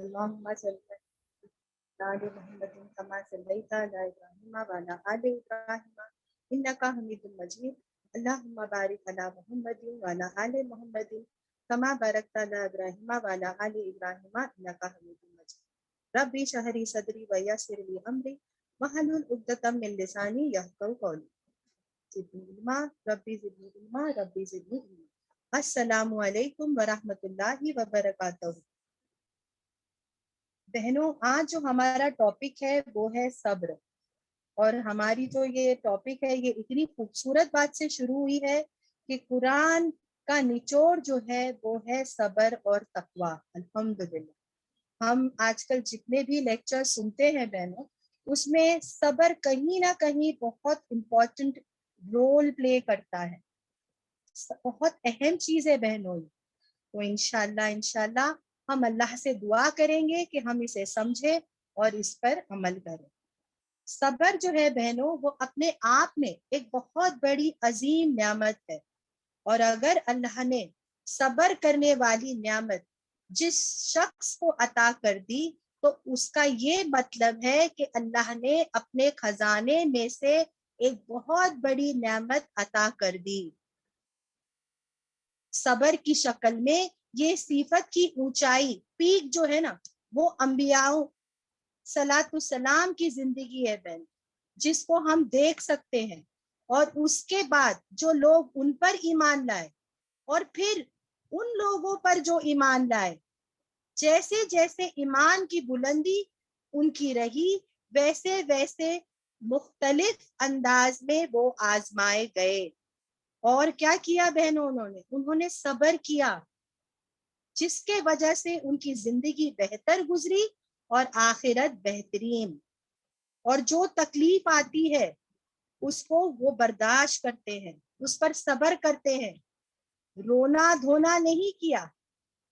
اللهم صل على محمد كما صليت على ابراهيم وعلى ال ابراهيم انك حميد مجيد اللهم بارك على محمد وعلى ال محمد كما باركت على ابراهيم وعلى ال ابراهيم انك حميد مجيد ربي اشرح لي صدري ويسر لي امري واحلل عقدة من لساني يفقهوا قولي زدني علما ربي زدني علما ربي زدني علما السلام علیکم ورحمۃ اللہ وبرکاتہ۔ بہنوں، آج جو ہمارا ٹاپک ہے وہ ہے صبر، اور ہماری جو یہ ٹاپک ہے یہ اتنی خوبصورت بات سے شروع ہوئی ہے کہ قرآن کا نچوڑ جو ہے وہ ہے صبر اور تقوی۔ الحمدللہ ہم آج کل جتنے بھی لیکچر سنتے ہیں بہنوں، اس میں صبر کہیں نہ کہیں بہت امپورٹنٹ رول پلے کرتا ہے، بہت اہم چیز ہے بہنوں۔ تو انشاءاللہ ہم اللہ سے دعا کریں گے کہ ہم اسے سمجھیں اور اس پر عمل کریں۔ صبر جو ہے بہنوں وہ اپنے آپ میں ایک بہت بڑی عظیم نعمت ہے، اور اگر اللہ نے صبر کرنے والی نعمت جس شخص کو عطا کر دی تو اس کا یہ مطلب ہے کہ اللہ نے اپنے خزانے میں سے ایک بہت بڑی نعمت عطا کر دی۔ صبر کی شکل میں یہ صفت کی اونچائی، پیک جو ہے نا، وہ انبیاء صلاۃ السلام کی زندگی ہے بہن، جس کو ہم دیکھ سکتے ہیں، اور اس کے بعد جو لوگ ان پر ایمان لائے اور پھر ان لوگوں پر جو ایمان لائے، جیسے جیسے ایمان کی بلندی ان کی رہی ویسے ویسے مختلف انداز میں وہ آزمائے گئے۔ اور کیا کیا بہنوں، انہوں نے صبر کیا، جس کے وجہ سے ان کی زندگی بہتر گزری اور آخرت بہترین۔ اور جو تکلیف آتی ہے اس کو وہ برداشت کرتے ہیں، اس پر صبر کرتے ہیں، رونا دھونا نہیں کیا،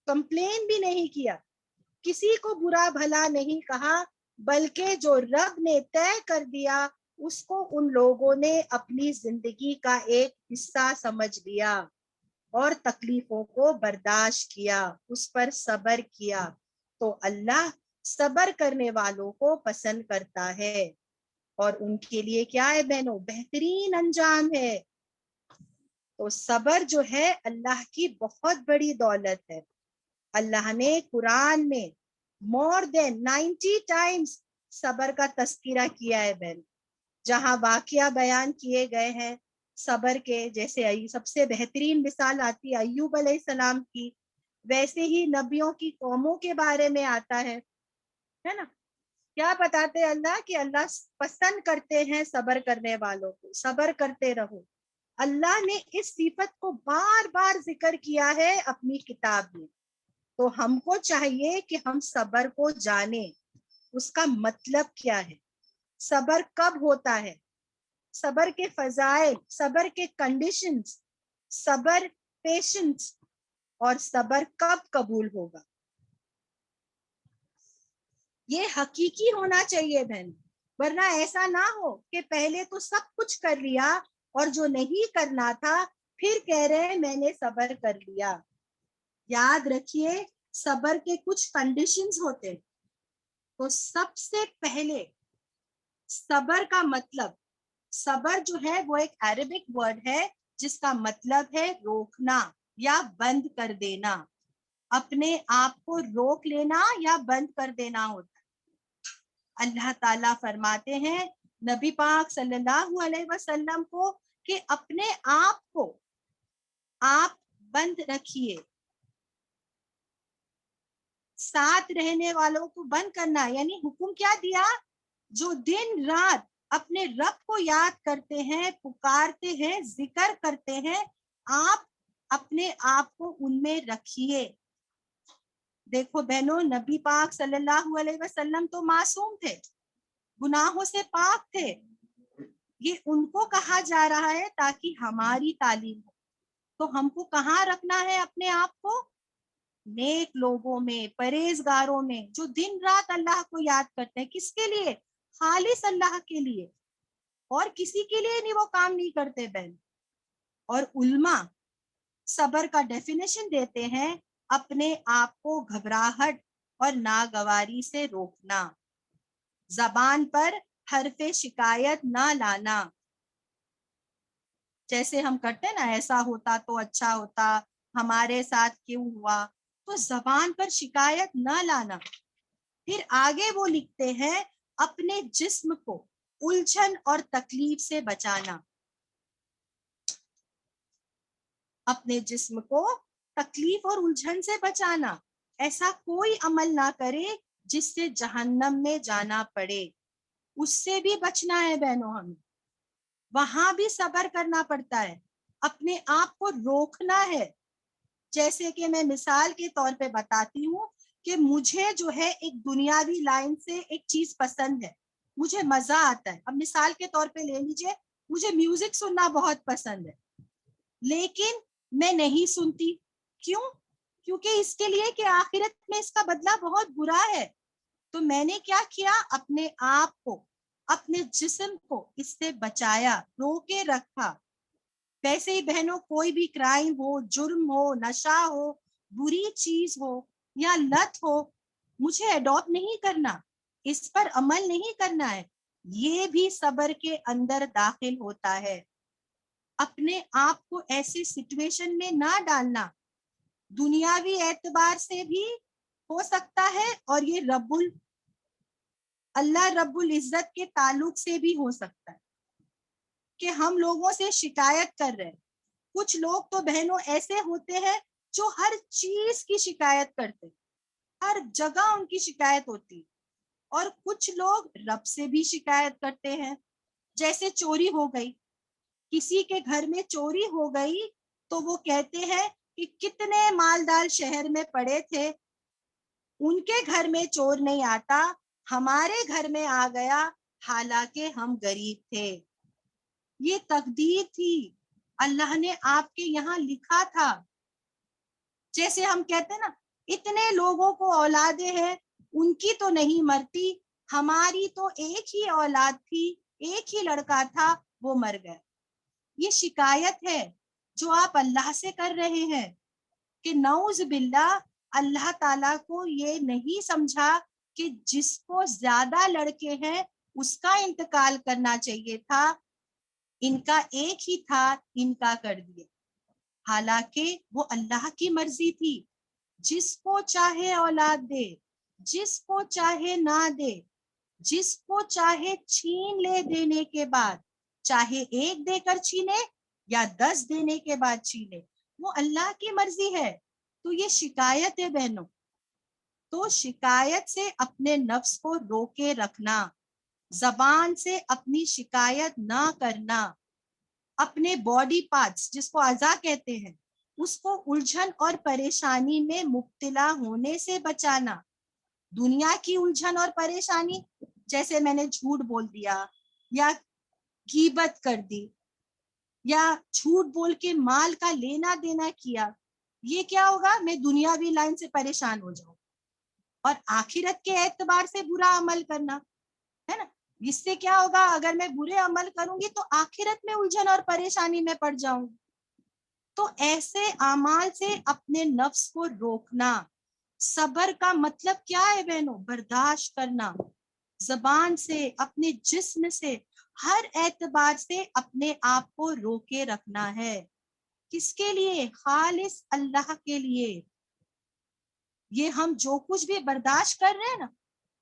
کمپلین بھی نہیں کیا، کسی کو برا بھلا نہیں کہا، بلکہ جو رب نے طے کر دیا اس کو ان لوگوں نے اپنی زندگی کا ایک حصہ سمجھ لیا اور تکلیفوں کو برداشت کیا، اس پر صبر کیا۔ تو اللہ صبر کرنے والوں کو پسند کرتا ہے، اور ان کے لیے کیا ہے بہنوں؟ بہترین انجام ہے۔ تو صبر جو ہے اللہ کی بہت بڑی دولت ہے۔ اللہ نے قرآن میں more than 90 times صبر کا تذکرہ کیا ہے بہن، جہاں واقعہ بیان کیے گئے ہیں صبر کے، جیسے سب سے بہترین مثال آتی ہے ایوب علیہ السلام کی، ویسے ہی نبیوں کی قوموں کے بارے میں آتا ہے نا۔ کیا بتاتے اللہ کہ اللہ پسند کرتے ہیں صبر کرنے والوں کو، صبر کرتے رہو۔ اللہ نے اس صفت کو بار بار ذکر کیا ہے اپنی کتاب میں، تو ہم کو چاہیے کہ ہم صبر کو جانیں، اس کا مطلب کیا ہے، صبر کب ہوتا ہے، صبر کے فضائل، صبر کے کنڈیشنز، صبر پیشنس، اور صبر کب قبول ہوگا۔ یہ حقیقی ہونا چاہیے بہن، ورنہ ایسا نہ ہو کہ پہلے تو سب کچھ کر لیا اور جو نہیں کرنا تھا پھر کہہ رہے ہیں میں نے صبر کر لیا۔ یاد رکھیے صبر کے کچھ کنڈیشنز ہوتے، تو سب سے پہلے صبر کا مطلب، صبر جو ہے وہ ایک عربک ورڈ ہے جس کا مطلب ہے روکنا یا بند کر دینا، اپنے آپ کو روک لینا یا بند کر دینا ہوتا ہے۔ اللہ تعالیٰ فرماتے ہیں نبی پاک صلی اللہ علیہ وسلم کو کہ اپنے آپ کو آپ بند رکھیے، ساتھ رہنے والوں کو بند کرنا، یعنی حکم کیا دیا؟ جو دن رات اپنے رب کو یاد کرتے ہیں، پکارتے ہیں، ذکر کرتے ہیں، آپ اپنے آپ کو ان میں رکھیے۔ دیکھو بہنوں، نبی پاک صلی اللہ علیہ وسلم تو معصوم تھے، گناہوں سے پاک تھے، یہ ان کو کہا جا رہا ہے تاکہ ہماری تعلیم ہو۔ تو ہم کو کہاں رکھنا ہے اپنے آپ کو؟ نیک لوگوں میں، پرہیزگاروں میں، جو دن رات اللہ کو یاد کرتے ہیں۔ کس کے لیے؟ خالص اللہ کے لیے، اور کسی کے لیے نہیں وہ کام نہیں کرتے بہن۔ اور علماء صبر کا ڈیفینیشن دیتے ہیں اپنے آپ کو گھبراہٹ اور ناگواری سے روکنا، زبان پر حرف شکایت نہ لانا، جیسے ہم کرتے ہیں نا ایسا ہوتا تو اچھا ہوتا، ہمارے ساتھ کیوں ہوا، تو زبان پر شکایت نہ لانا۔ پھر آگے وہ لکھتے ہیں اپنے جسم کو الجھن اور تکلیف سے بچانا، اپنے جسم کو تکلیف اور الجھن سے بچانا، ایسا کوئی عمل نہ کرے جس سے جہنم میں جانا پڑے، اس سے بھی بچنا ہے بہنوں ہمیں، وہاں بھی صبر کرنا پڑتا ہے، اپنے آپ کو روکنا ہے۔ جیسے کہ میں مثال کے طور پہ بتاتی ہوں کہ مجھے جو ہے ایک دنیاوی لائن سے ایک چیز پسند ہے، مجھے مزہ آتا ہے، اب مثال کے طور پہ لے لیجئے مجھے میوزک سننا بہت پسند ہے، لیکن میں نہیں سنتی، کیوں؟ کیونکہ اس کے لیے کہ آخرت میں اس کا بدلہ بہت برا ہے، تو میں نے کیا کیا، اپنے آپ کو، اپنے جسم کو اس سے بچایا، روکے رکھا۔ ویسے ہی بہنوں کوئی بھی کرائم ہو، جرم ہو، نشہ ہو، بری چیز ہو یا لت ہو، مجھے ایڈاپٹ نہیں کرنا، اس پر عمل نہیں کرنا ہے، یہ بھی صبر کے اندر داخل ہوتا ہے۔ اپنے آپ کو ایسی سچویشن میں نہ ڈالنا، دنیاوی اعتبار سے بھی ہو سکتا ہے اور یہ اللہ رب العزت کے تعلق سے بھی ہو سکتا ہے کہ ہم لوگوں سے شکایت کر رہے ہیں۔ کچھ لوگ تو بہنوں ایسے ہوتے ہیں جو ہر چیز کی شکایت کرتے، ہر جگہ ان کی شکایت ہوتی، اور کچھ لوگ رب سے بھی شکایت کرتے ہیں۔ جیسے چوری ہو گئی، کسی کے گھر میں چوری ہو گئی تو وہ کہتے ہیں کہ کتنے مالدار شہر میں پڑے تھے، ان کے گھر میں چور نہیں آتا، ہمارے گھر میں آ گیا، حالانکہ ہم غریب تھے، یہ تقدیر تھی، اللہ نے آپ کے یہاں لکھا تھا۔ جیسے ہم کہتے ہیں نا اتنے لوگوں کو اولادیں ہیں، ان کی تو نہیں مرتی، ہماری تو ایک ہی اولاد تھی، ایک ہی لڑکا تھا، وہ مر گئے۔ یہ شکایت ہے جو آپ اللہ سے کر رہے ہیں کہ نعوذ باللہ، اللہ تعالیٰ کو یہ نہیں سمجھا کہ جس کو زیادہ لڑکے ہیں اس کا انتقال کرنا چاہیے تھا، ان کا ایک ہی تھا، ان کا کر دیے، حالانکہ وہ اللہ کی مرضی تھی، جس کو چاہے اولاد دے، جس کو چاہے نہ دے، جس کو چاہے چھین لے دینے کے بعد، چاہے ایک دے کر چھینے یا 10 دینے کے بعد چھینے، وہ اللہ کی مرضی ہے۔ تو یہ شکایت ہے بہنوں، تو شکایت سے اپنے نفس کو روکے رکھنا، زبان سے اپنی شکایت نہ کرنا، اپنے باڈی پارٹس جس کو اعضاء کہتے ہیں اس کو الجھن اور پریشانی میں مبتلا ہونے سے بچانا۔ دنیا کی الجھن اور پریشانی، جیسے میں نے جھوٹ بول دیا یا غیبت کر دی یا جھوٹ بول کے مال کا لینا دینا کیا، یہ کیا ہوگا، میں دنیاوی لائن سے پریشان ہو جاؤں، اور آخرت کے اعتبار سے برا عمل کرنا ہے نا، اس سے کیا ہوگا، اگر میں برے عمل کروں گی تو آخرت میں الجھن اور پریشانی میں پڑ جاؤں گی۔ تو ایسے اعمال سے اپنے نفس کو روکنا۔ صبر کا مطلب کیا ہے بہنوں، برداشت کرنا، زبان سے، اپنے جسم سے، ہر اعتبار سے اپنے آپ کو روکے رکھنا ہے۔ کس کے لیے؟ خالص اللہ کے لیے۔ یہ ہم جو کچھ بھی برداشت کر رہے ہیں نا،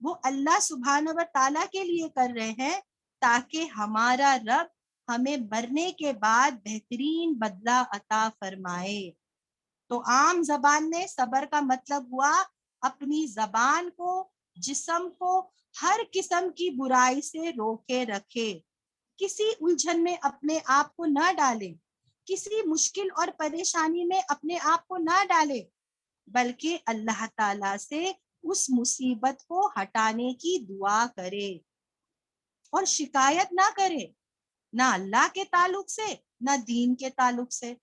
وہ اللہ سبحانہ و تعالیٰ کے لیے کر رہے ہیں، تاکہ ہمارا رب ہمیں مرنے کے بعد بہترین بدلہ عطا فرمائے۔ تو عام زبان میں صبر کا مطلب ہوا اپنی زبان کو، جسم کو ہر قسم کی برائی سے روکے رکھے، کسی الجھن میں اپنے آپ کو نہ ڈالے، کسی مشکل اور پریشانی میں اپنے آپ کو نہ ڈالے، بلکہ اللہ تعالیٰ سے اس مصیبت کو ہٹانے کی دعا کرے اور شکایت نہ کرے، نہ اللہ کے تعلق سے نہ دین کے تعلق سے۔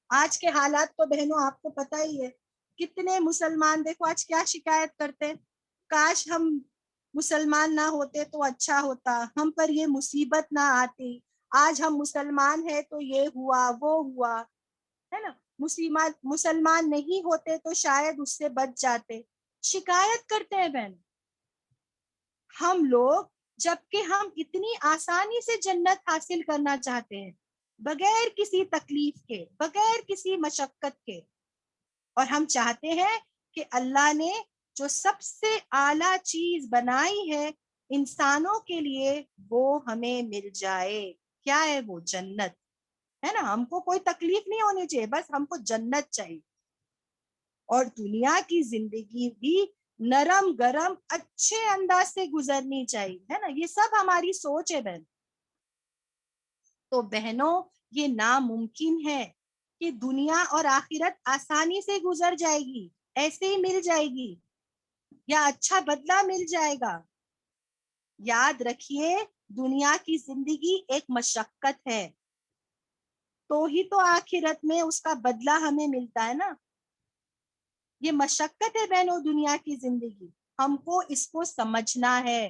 آج کے حالات تو بہنوں آپ کو پتہ ہی ہے، کتنے مسلمان دیکھو آج کیا شکایت کرتے، کاش ہم مسلمان نہ ہوتے تو اچھا ہوتا، ہم پر یہ مصیبت نہ آتی، آج ہم مسلمان ہیں تو یہ ہوا وہ ہوا، ہے نا، مسلمان نہیں ہوتے تو شاید اس سے بچ جاتے۔ شکایت کرتے ہیں بہن ہم لوگ، جبکہ ہم اتنی آسانی سے جنت حاصل کرنا چاہتے ہیں، بغیر کسی تکلیف کے، بغیر کسی مشقت کے، اور ہم چاہتے ہیں کہ اللہ نے جو سب سے اعلیٰ چیز بنائی ہے انسانوں کے لیے وہ ہمیں مل جائے. کیا ہے وہ؟ جنت ہے نا. ہم کو کوئی تکلیف نہیں ہونی چاہیے، بس ہم کو جنت چاہیے. اور دنیا کی زندگی بھی نرم گرم اچھے انداز سے گزرنی چاہیے، ہے نا. یہ سب ہماری سوچ ہے بہن. تو بہنوں، یہ ناممکن ہے کہ دنیا اور آخرت آسانی سے گزر جائے گی، ایسے ہی مل جائے گی، یا اچھا بدلہ مل جائے گا. یاد رکھیے، دنیا کی زندگی ایک مشقت ہے، تو ہی تو آخرت میں اس کا بدلہ ہمیں ملتا ہے نا. یہ مشقت ہے بہنوں دنیا کی زندگی، ہم کو اس کو سمجھنا ہے.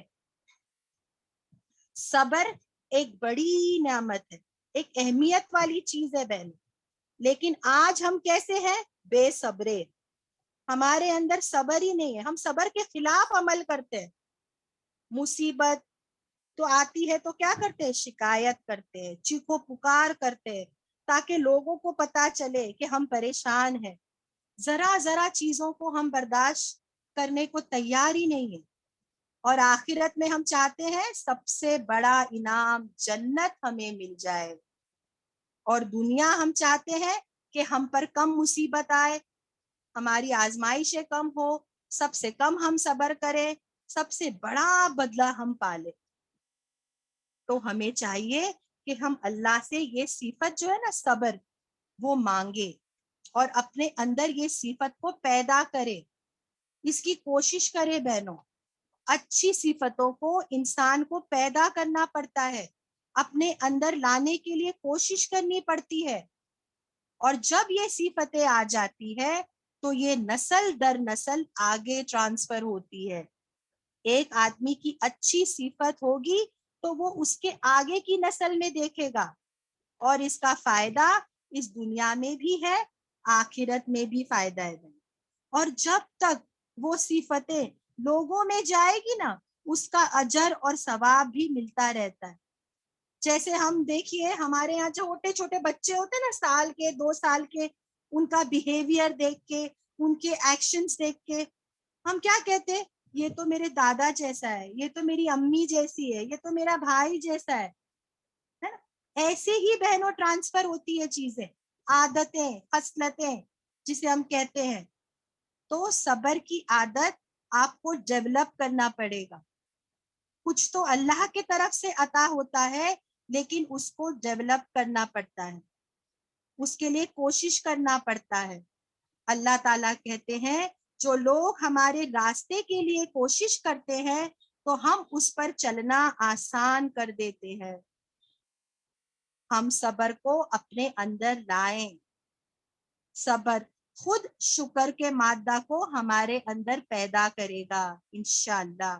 صبر ایک بڑی نعمت ہے، ایک اہمیت والی چیز ہے بہن. لیکن آج ہم کیسے ہیں؟ بے صبرے. ہمارے اندر صبر ہی نہیں ہے، ہم صبر کے خلاف عمل کرتے ہیں. مصیبت تو آتی ہے تو کیا کرتے ہیں؟ شکایت کرتے ہیں، چیخو پکار کرتے ہیں، تاکہ لوگوں کو پتا چلے کہ ہم پریشان ہیں. ذرا ذرا چیزوں کو ہم برداشت کرنے کو تیار ہی نہیں ہے. اور آخرت میں ہم چاہتے ہیں سب سے بڑا انعام جنت ہمیں مل جائے. اور دنیا ہم چاہتے ہیں کہ ہم پر کم مصیبت آئے، ہماری آزمائشیں کم ہو، سب سے کم ہم صبر کریں، سب سے بڑا بدلہ ہم پالیں. تو ہمیں چاہیے کہ ہم اللہ سے یہ صفت جو ہے نا صبر، وہ مانگے اور اپنے اندر یہ صفت کو پیدا کرے. اس کی کوشش کرے بہنوں. اچھی صفتوں کو انسان کو پیدا کرنا پڑتا ہے، اپنے اندر لانے کے لیے کوشش کرنی پڑتی ہے. اور جب یہ صفتیں آ جاتی ہے تو یہ نسل در نسل آگے ٹرانسفر ہوتی ہے. ایک آدمی کی اچھی صفت ہوگی تو وہ اس کے آگے کی نسل میں دیکھے گا، اور اس کا فائدہ اس دنیا میں بھی ہے، آخرت میں بھی فائدہ ہے. اور جب تک وہ صفتیں لوگوں میں جائے گی نا، اس کا اجر اور ثواب بھی ملتا رہتا ہے. جیسے ہم دیکھیے ہمارے یہاں جو چھوٹے چھوٹے بچے ہوتے ہیں نا، سال کے 2 سال کے، ان کا بیہیویئر دیکھ کے، ان کے ایکشنز دیکھ کے ہم کیا کہتے ہیں؟ یہ تو میرے دادا جیسا ہے، یہ تو میری امی جیسی ہے، یہ تو میرا بھائی جیسا ہے. ایسے ہی بہنوں ٹرانسفر ہوتی ہے چیزیں، عادتیں، خصلتیں جسے ہم کہتے ہیں. تو صبر کی عادت آپ کو ڈیولپ کرنا پڑے گا. کچھ تو اللہ کی طرف سے عطا ہوتا ہے، لیکن اس کو ڈیولپ کرنا پڑتا ہے، اس کے لیے کوشش کرنا پڑتا ہے. اللہ تعالیٰ کہتے ہیں جو لوگ ہمارے راستے کے لیے کوشش کرتے ہیں تو ہم اس پر چلنا آسان کر دیتے ہیں. ہم صبر کو اپنے اندر لائیں. صبر خود شکر کے مادہ کو ہمارے اندر پیدا کرے گا انشاءاللہ.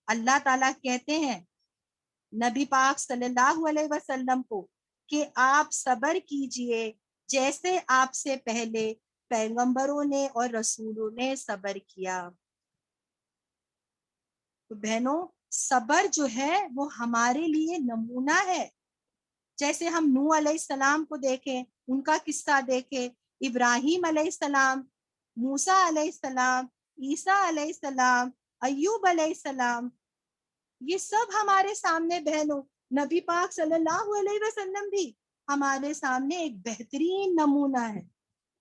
اللہ تعالیٰ کہتے ہیں نبی پاک صلی اللہ علیہ وسلم کو کہ آپ صبر کیجئے جیسے آپ سے پہلے پیغمبروں نے اور رسولوں نے صبر کیا. تو بہنوں، صبر جو ہے وہ ہمارے لیے نمونہ ہے. جیسے ہم نوح علیہ السلام کو دیکھیں، ان کا قصہ دیکھیں، ابراہیم علیہ السلام، موسیٰ علیہ السلام، عیسیٰ علیہ السلام، ایوب علیہ السلام، یہ سب ہمارے سامنے بہنوں. نبی پاک صلی اللہ علیہ وسلم بھی ہمارے سامنے ایک بہترین نمونہ ہے.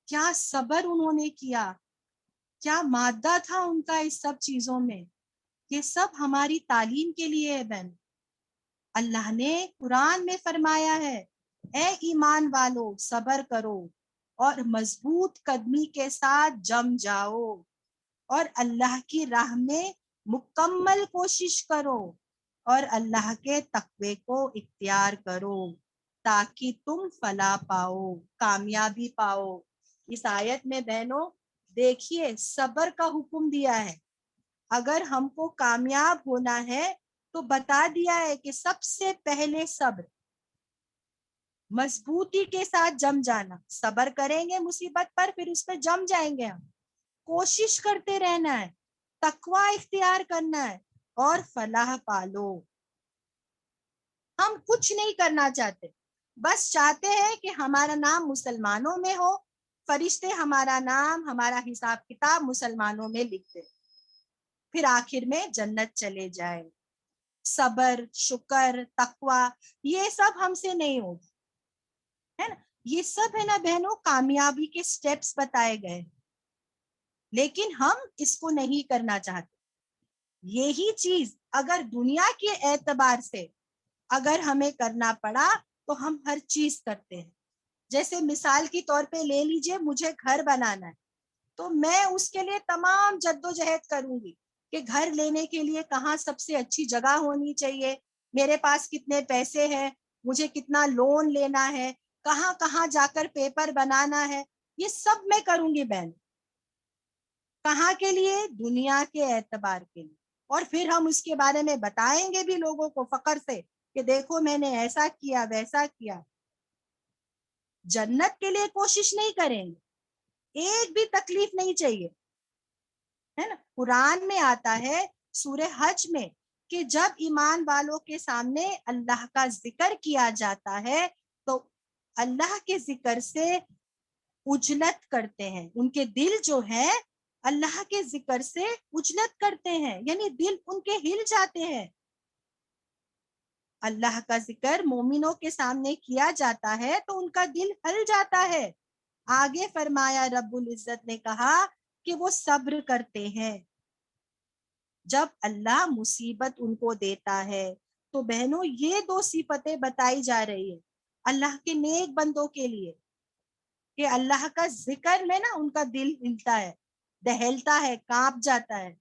کیا صبر انہوں نے کیا، کیا مادہ تھا ان کا اس سب چیزوں میں. یہ سب ہماری تعلیم کے لیے ہے بہن. اللہ نے قرآن میں فرمایا ہے اے ایمان والو صبر کرو اور مضبوط قدمی کے ساتھ جم جاؤ، اور اللہ کی راہ میں مکمل کوشش کرو، اور اللہ کے تقوی کو اختیار کرو تاکہ تم فلاح پاؤ، کامیابی پاؤ. اس آیت میں بہنوں دیکھیے صبر کا حکم دیا ہے. اگر ہم کو کامیاب ہونا ہے تو بتا دیا ہے کہ سب سے پہلے صبر، مضبوطی کے ساتھ جم جانا. صبر کریں گے مصیبت پر، پھر اس پہ جم جائیں گے. ہم کوشش کرتے رہنا ہے تقوی اختیار کرنا ہے اور فلاح پالو. ہم کچھ نہیں کرنا چاہتے، بس چاہتے ہیں کہ ہمارا نام مسلمانوں میں ہو، فرشتے ہمارا نام، ہمارا حساب کتاب مسلمانوں میں لکھ دیں، پھر آخر میں جنت چلے جائیں. صبر، شکر، تقوی، یہ سب ہم سے نہیں ہوگا، ہے نا. یہ سب ہے نا بہنوں کامیابی کے سٹیپس بتائے گئے، لیکن ہم اس کو نہیں کرنا چاہتے. یہی چیز اگر دنیا کے اعتبار سے اگر ہمیں کرنا پڑا تو ہم ہر چیز کرتے ہیں. جیسے مثال کی طور پہ لے لیجئے، مجھے گھر بنانا ہے تو میں اس کے لیے تمام جدوجہد کروں گی کہ گھر لینے کے لیے کہاں سب سے اچھی جگہ ہونی چاہیے، میرے پاس کتنے پیسے ہیں، مجھے کتنا لون لینا ہے، کہاں کہاں جا کر پیپر بنانا ہے، یہ سب میں کروں گی بہن. کہاں کے لیے؟ دنیا کے اعتبار کے لیے. اور پھر ہم اس کے بارے میں بتائیں گے بھی لوگوں کو فخر سے کہ دیکھو میں نے ایسا کیا ویسا کیا. جنت کے لیے کوشش نہیں کریں گے، ایک بھی تکلیف نہیں چاہیے، ہے نا. قرآن میں آتا ہے سورہ حج میں کہ جب ایمان والوں کے سامنے اللہ کا ذکر کیا جاتا ہے تو اللہ کے ذکر سے اجلت کرتے ہیں، ان کے دل جو ہے اللہ کے ذکر سے اجلت کرتے ہیں، یعنی دل ان کے ہل جاتے ہیں. اللہ کا ذکر مومنوں کے سامنے کیا جاتا ہے تو ان کا دل ہل جاتا ہے. آگے فرمایا رب العزت نے کہا کہ وہ صبر کرتے ہیں. جب اللہ مصیبت ان کو دیتا ہے تو بہنوں یہ دو صفتیں بتائی جا رہی ہے اللہ کے نیک بندوں کے لیے کہ اللہ کا ذکر میں نا ان کا دل ہلتا ہے، دہلتا ہے، کانپ جاتا ہے.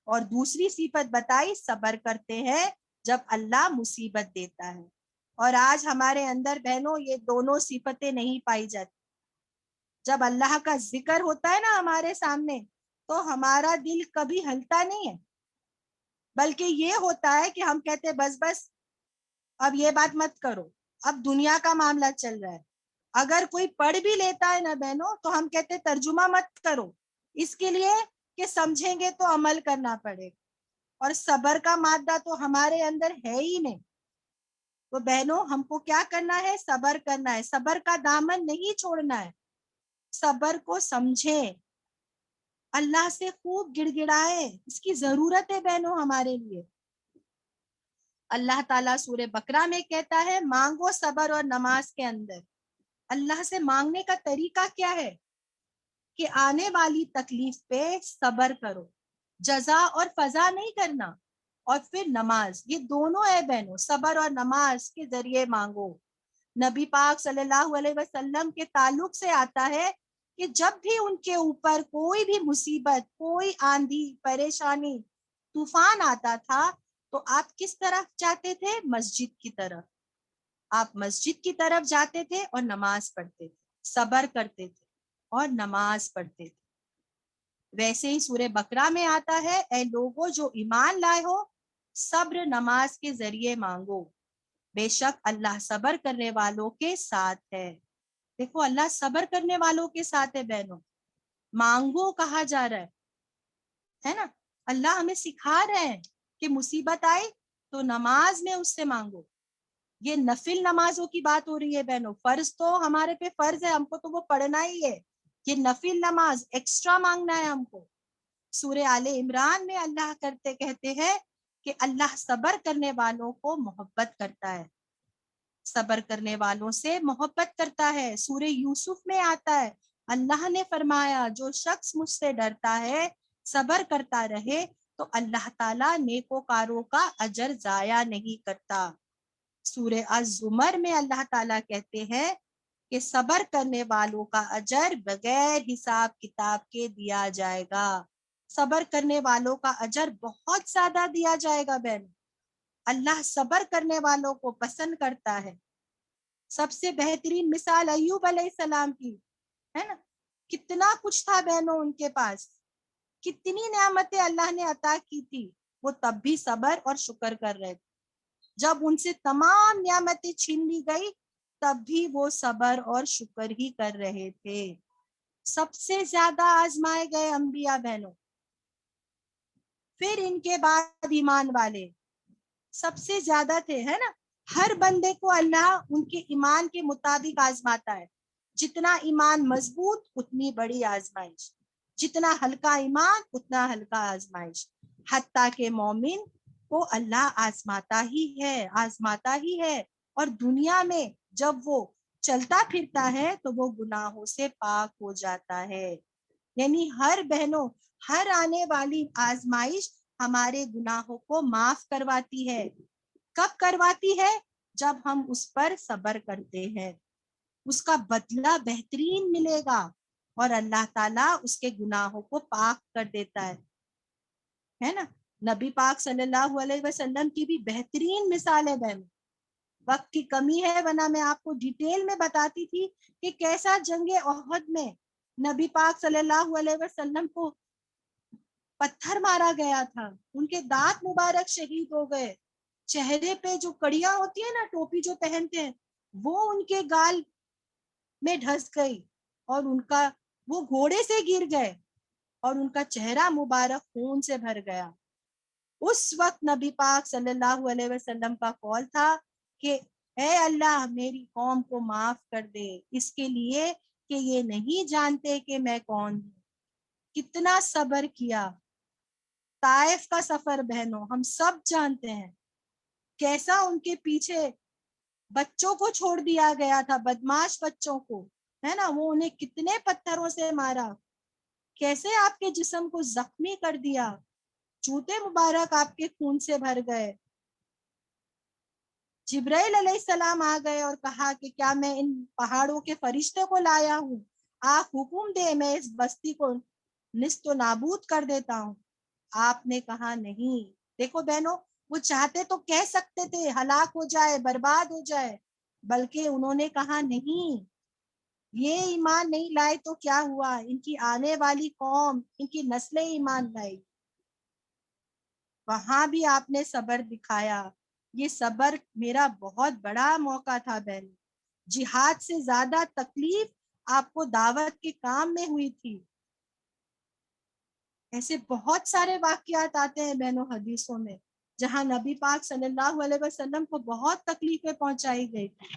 اور دوسری صفت بتائی صبر کرتے ہیں جب اللہ مصیبت دیتا ہے. اور آج ہمارے اندر بہنوں یہ دونوں صفتیں نہیں پائی جاتی. جب اللہ کا ذکر ہوتا ہے نا ہمارے سامنے تو ہمارا دل کبھی ہلتا نہیں ہے، بلکہ یہ ہوتا ہے کہ ہم کہتے بس بس اب یہ بات مت کرو، اب دنیا کا معاملہ چل رہا ہے. اگر کوئی پڑھ بھی لیتا ہے نا بہنوں تو ہم کہتے ترجمہ مت کرو، اس کے لیے کہ سمجھیں گے تو عمل کرنا پڑے گا. اور صبر کا مادہ تو ہمارے اندر ہے ہی نہیں. تو بہنوں ہم کو کیا کرنا ہے؟ صبر کرنا ہے، صبر کا دامن نہیں چھوڑنا ہے. صبر کو سمجھیں، اللہ سے خوب گڑ گڑائے، اس کی ضرورت ہے بہنوں ہمارے لیے. اللہ تعالیٰ سورہ بقرہ میں کہتا ہے مانگو صبر اور نماز کے اندر. اللہ سے مانگنے کا طریقہ کیا ہے کہ آنے والی تکلیف پہ صبر کرو، جزا اور فضا نہیں کرنا. اور پھر نماز، یہ دونوں ہے بہنوں، صبر اور نماز کے ذریعے مانگو. نبی پاک صلی اللہ علیہ وسلم کے تعلق سے آتا ہے کہ جب بھی ان کے اوپر کوئی بھی مصیبت، کوئی آندھی، پریشانی، طوفان آتا تھا تو آپ کس طرف جاتے تھے؟ مسجد کی طرف. آپ مسجد کی طرف جاتے تھے اور نماز پڑھتے تھے، صبر کرتے تھے اور نماز پڑھتے تھے. ویسے ہی سورہ بقرہ میں آتا ہے اے لوگوں جو ایمان لائے ہو صبر نماز کے ذریعے مانگو، بے شک اللہ صبر کرنے والوں کے ساتھ ہے. دیکھو اللہ صبر کرنے والوں کے ساتھ ہے بہنوں. مانگو کہا جا رہا ہے نا. اللہ ہمیں سکھا رہے ہیں کہ مصیبت آئے تو نماز میں اس سے مانگو. یہ نفل نمازوں کی بات ہو رہی ہے بہنوں، فرض تو ہمارے پہ فرض ہے، ہم کو تو وہ پڑھنا ہی ہے. یہ نفل نماز ایکسٹرا مانگنا ہے ہم کو. سورہ آل عمران میں اللہ کہتے ہیں کہ اللہ صبر کرنے والوں کو محبت کرتا ہے، صبر کرنے والوں سے محبت کرتا ہے. سورہ یوسف میں آتا ہے اللہ نے فرمایا جو شخص مجھ سے ڈرتا ہے، صبر کرتا رہے تو اللہ تعالیٰ نیکوکاروں کا اجر ضائع نہیں کرتا. سورہ الزمر میں اللہ تعالیٰ کہتے ہیں کہ صبر کرنے والوں کا اجر بغیر حساب کتاب کے دیا جائے گا. صبر کرنے والوں کا اجر بہت زیادہ دیا جائے گا بہن. اللہ صبر کرنے والوں کو پسند کرتا ہے. سب سے بہترین مثال ایوب علیہ السلام کی ہے نا. کتنا کچھ تھا بہنوں ان کے پاس، کتنی نعمتیں اللہ نے عطا کی تھی، وہ تب بھی صبر اور شکر کر رہے تھے. جب ان سے تمام نعمتیں چھین لی گئی تب بھی وہ صبر اور شکر ہی کر رہے تھے. سب سے زیادہ آزمائے گئے انبیاء بہنوں، پھر ان کے بعد ایمان والے سب سے زیادہ تھے، ہے نا. ہر بندے کو اللہ ان کے ایمان کے مطابق آزماتا ہے. جتنا ایمان مضبوط اتنی بڑی آزمائش، جتنا ہلکا ایمان اتنا ہلکا آزمائش. حتیٰ کہ مومن کو اللہ آزماتا ہی ہے. اور دنیا میں جب وہ چلتا پھرتا ہے تو وہ گناہوں سے پاک ہو جاتا ہے. یعنی ہر بہنوں، ہر آنے والی آزمائش ہمارے گناہوں کو معاف کرواتی ہے. کب کرواتی ہے؟ جب ہم اس پر صبر کرتے ہیں. اس کا بدلہ بہترین ملے گا اور اللہ تعالیٰ اس کے گناہوں کو پاک کر دیتا ہے نا. نبی پاک صلی اللہ علیہ وسلم کی بھی بہترین مثال ہے بہن. وقت کی کمی ہے ورنہ میں آپ کو ڈیٹیل میں بتاتی تھی کہ کیسا جنگ احد میں نبی پاک صلی اللہ علیہ وسلم کو پتھر مارا گیا تھا، ان کے دانت مبارک شہید ہو گئے، چہرے پہ جو کڑیاں ہوتی ہیں نا، ٹوپی جو پہنتے ہیں، وہ ان کے گال میں ڈھس گئی اور وہ گھوڑے سے گر گئے اور ان کا چہرہ مبارک خون سے بھر گیا. اس وقت نبی پاک صلی اللہ علیہ وسلم کا قول تھا کہ اے اللہ میری قوم کو معاف کر دے، اس کے لیے کہ یہ نہیں جانتے کہ میں کون ہوں. کتنا صبر کیا. طائف کا سفر بہنوں ہم سب جانتے ہیں، کیسا ان کے پیچھے بچوں کو چھوڑ دیا گیا تھا، بدماش بچوں کو، ہے نا. وہ انہیں کتنے پتھروں سے مارا، کیسے آپ کے جسم کو زخمی کر دیا، جوتے مبارک آپ کے خون سے بھر گئے. جبرائیل علیہ السلام آ گئے اور کہا کہ کیا میں ان پہاڑوں کے فرشتے کو لایا ہوں، آپ حکم دے میں اس بستی کو نیست و نابود کر دیتا ہوں. آپ نے کہا نہیں. دیکھو بہنوں، وہ چاہتے تو کہہ سکتے تھے ہلاک ہو جائے، برباد ہو جائے، بلکہ انہوں نے کہا نہیں. یہ ایمان نہیں لائے تو کیا ہوا، ان کی آنے والی قوم، ان کی نسلیں ایمان لائی. وہاں بھی آپ نے صبر دکھایا. یہ صبر میرا بہت بڑا موقع تھا بہن. جہاد سے زیادہ تکلیف آپ کو دعوت کے کام میں ہوئی تھی. ایسے بہت سارے واقعات آتے ہیں بہنوں حدیثوں میں جہاں نبی پاک صلی اللہ علیہ وسلم کو بہت تکلیفیں پہنچائی گئی تھی.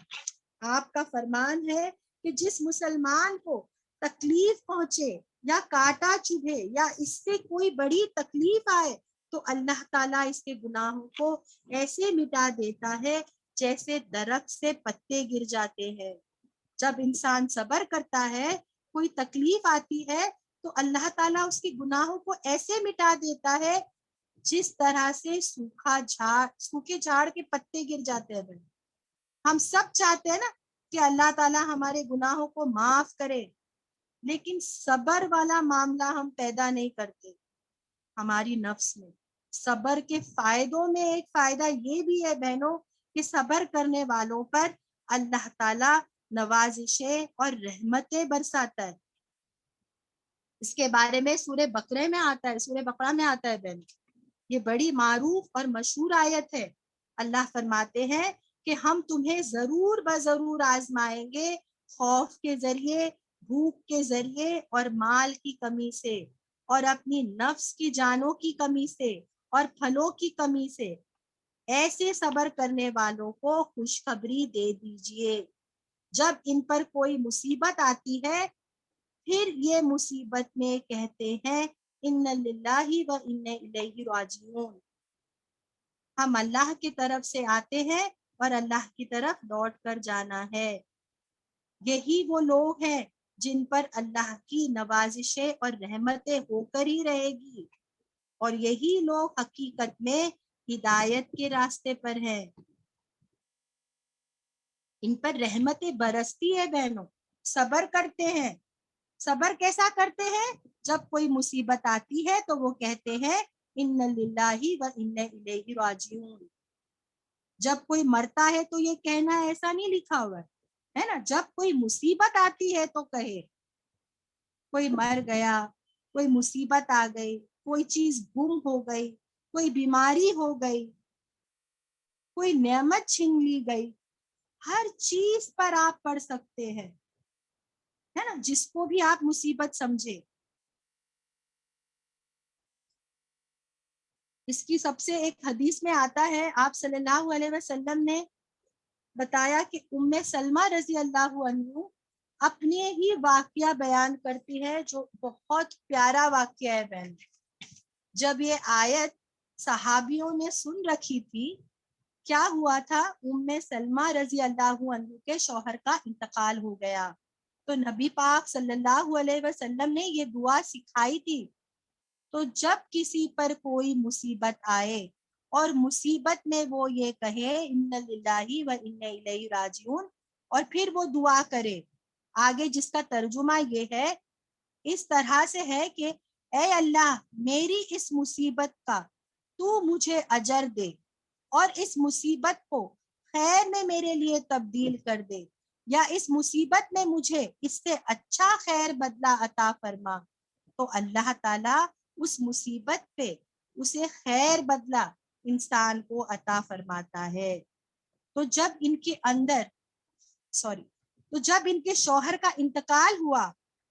آپ کا فرمان ہے کہ جس مسلمان کو تکلیف پہنچے یا کاٹا چبھے یا اس سے کوئی بڑی تکلیف آئے تو اللہ تعالیٰ اس کے گناہوں کو ایسے مٹا دیتا ہے جیسے درخت سے پتے گر جاتے ہیں. جب انسان صبر کرتا ہے، کوئی تکلیف آتی ہے تو اللہ تعالیٰ اس کے گناہوں کو ایسے مٹا دیتا ہے جس طرح سے سوکھے جھاڑ کے پتے گر جاتے ہیں. ہم سب چاہتے ہیں نا کہ اللہ تعالیٰ ہمارے گناہوں کو معاف کرے، لیکن صبر والا معاملہ ہم پیدا نہیں کرتے ہماری نفس میں. صبر کے فائدوں میں ایک فائدہ یہ بھی ہے بہنوں کہ صبر کرنے والوں پر اللہ تعالیٰ نوازشیں اور رحمتیں برساتا ہے. اس کے بارے میں سورہ بقرہ میں آتا ہے بہن. یہ بڑی معروف اور مشہور آیت ہے. اللہ فرماتے ہیں کہ ہم تمہیں ضرور بضرور آزمائیں گے، خوف کے ذریعے، بھوک کے ذریعے اور مال کی کمی سے اور اپنی نفس کی جانوں کی کمی سے اور پھلوں کی کمی سے. ایسے صبر کرنے والوں کو خوشخبری دے دیجئے. جب ان پر کوئی مصیبت آتی ہے پھر یہ مصیبت میں کہتے ہیں ان للہ و انا الیہ راجعون. ہم اللہ کی طرف سے آتے ہیں اور اللہ کی طرف لوٹ کر جانا ہے. یہی وہ لوگ ہیں جن پر اللہ کی نوازشیں اور رحمتیں ہو کر ہی رہے گی، اور یہی لوگ حقیقت میں ہدایت کے راستے پر ہیں. ان پر رحمتیں برستی ہے بہنوں، صبر کرتے ہیں. صبر کیسا کرتے ہیں؟ جب کوئی مصیبت آتی ہے تو وہ کہتے ہیں ان للہ و انا الیہ راجعون. جب کوئی مرتا ہے تو یہ کہنا ایسا نہیں لکھا ہوا ہے نا. جب کوئی مصیبت آتی ہے تو کہے کوئی مر گیا، کوئی مصیبت آ گئی، کوئی چیز گم ہو گئی، کوئی بیماری ہو گئی، کوئی نعمت چھین لی گئی، ہر چیز پر آپ پڑھ سکتے ہیں، ہے نا، جس کو بھی آپ مصیبت سمجھے. اس کی سب سے ایک حدیث میں آتا ہے، آپ صلی اللہ علیہ وسلم نے بتایا کہ ام سلمہ رضی اللہ عنہ اپنے ہی واقعہ بیان کرتی ہے، جو بہت پیارا واقعہ ہے بہن۔ جب یہ آیت صحابیوں نے سن رکھی تھی، کیا ہوا تھا، ام سلمہ رضی اللہ عنہ کے شوہر کا انتقال ہو گیا، تو نبی پاک صلی اللہ علیہ وسلم نے یہ دعا سکھائی تھی۔ تو جب کسی پر کوئی مصیبت آئے اور مصیبت میں وہ یہ کہے ان للہ و انا الیہ راجعون، اور پھر وہ دعا کرے، آگے جس کا ترجمہ یہ ہے، اس طرح سے ہے کہ اے اللہ میری اس مصیبت کا تو مجھے اجر دے اور اس مصیبت کو خیر میں میرے لیے تبدیل کر دے، یا اس مصیبت میں مجھے اس سے اچھا خیر بدلہ عطا فرما، تو اللہ تعالیٰ اس مصیبت پہ اسے خیر بدلہ انسان کو عطا فرماتا ہے۔ تو جب ان کے شوہر کا انتقال ہوا،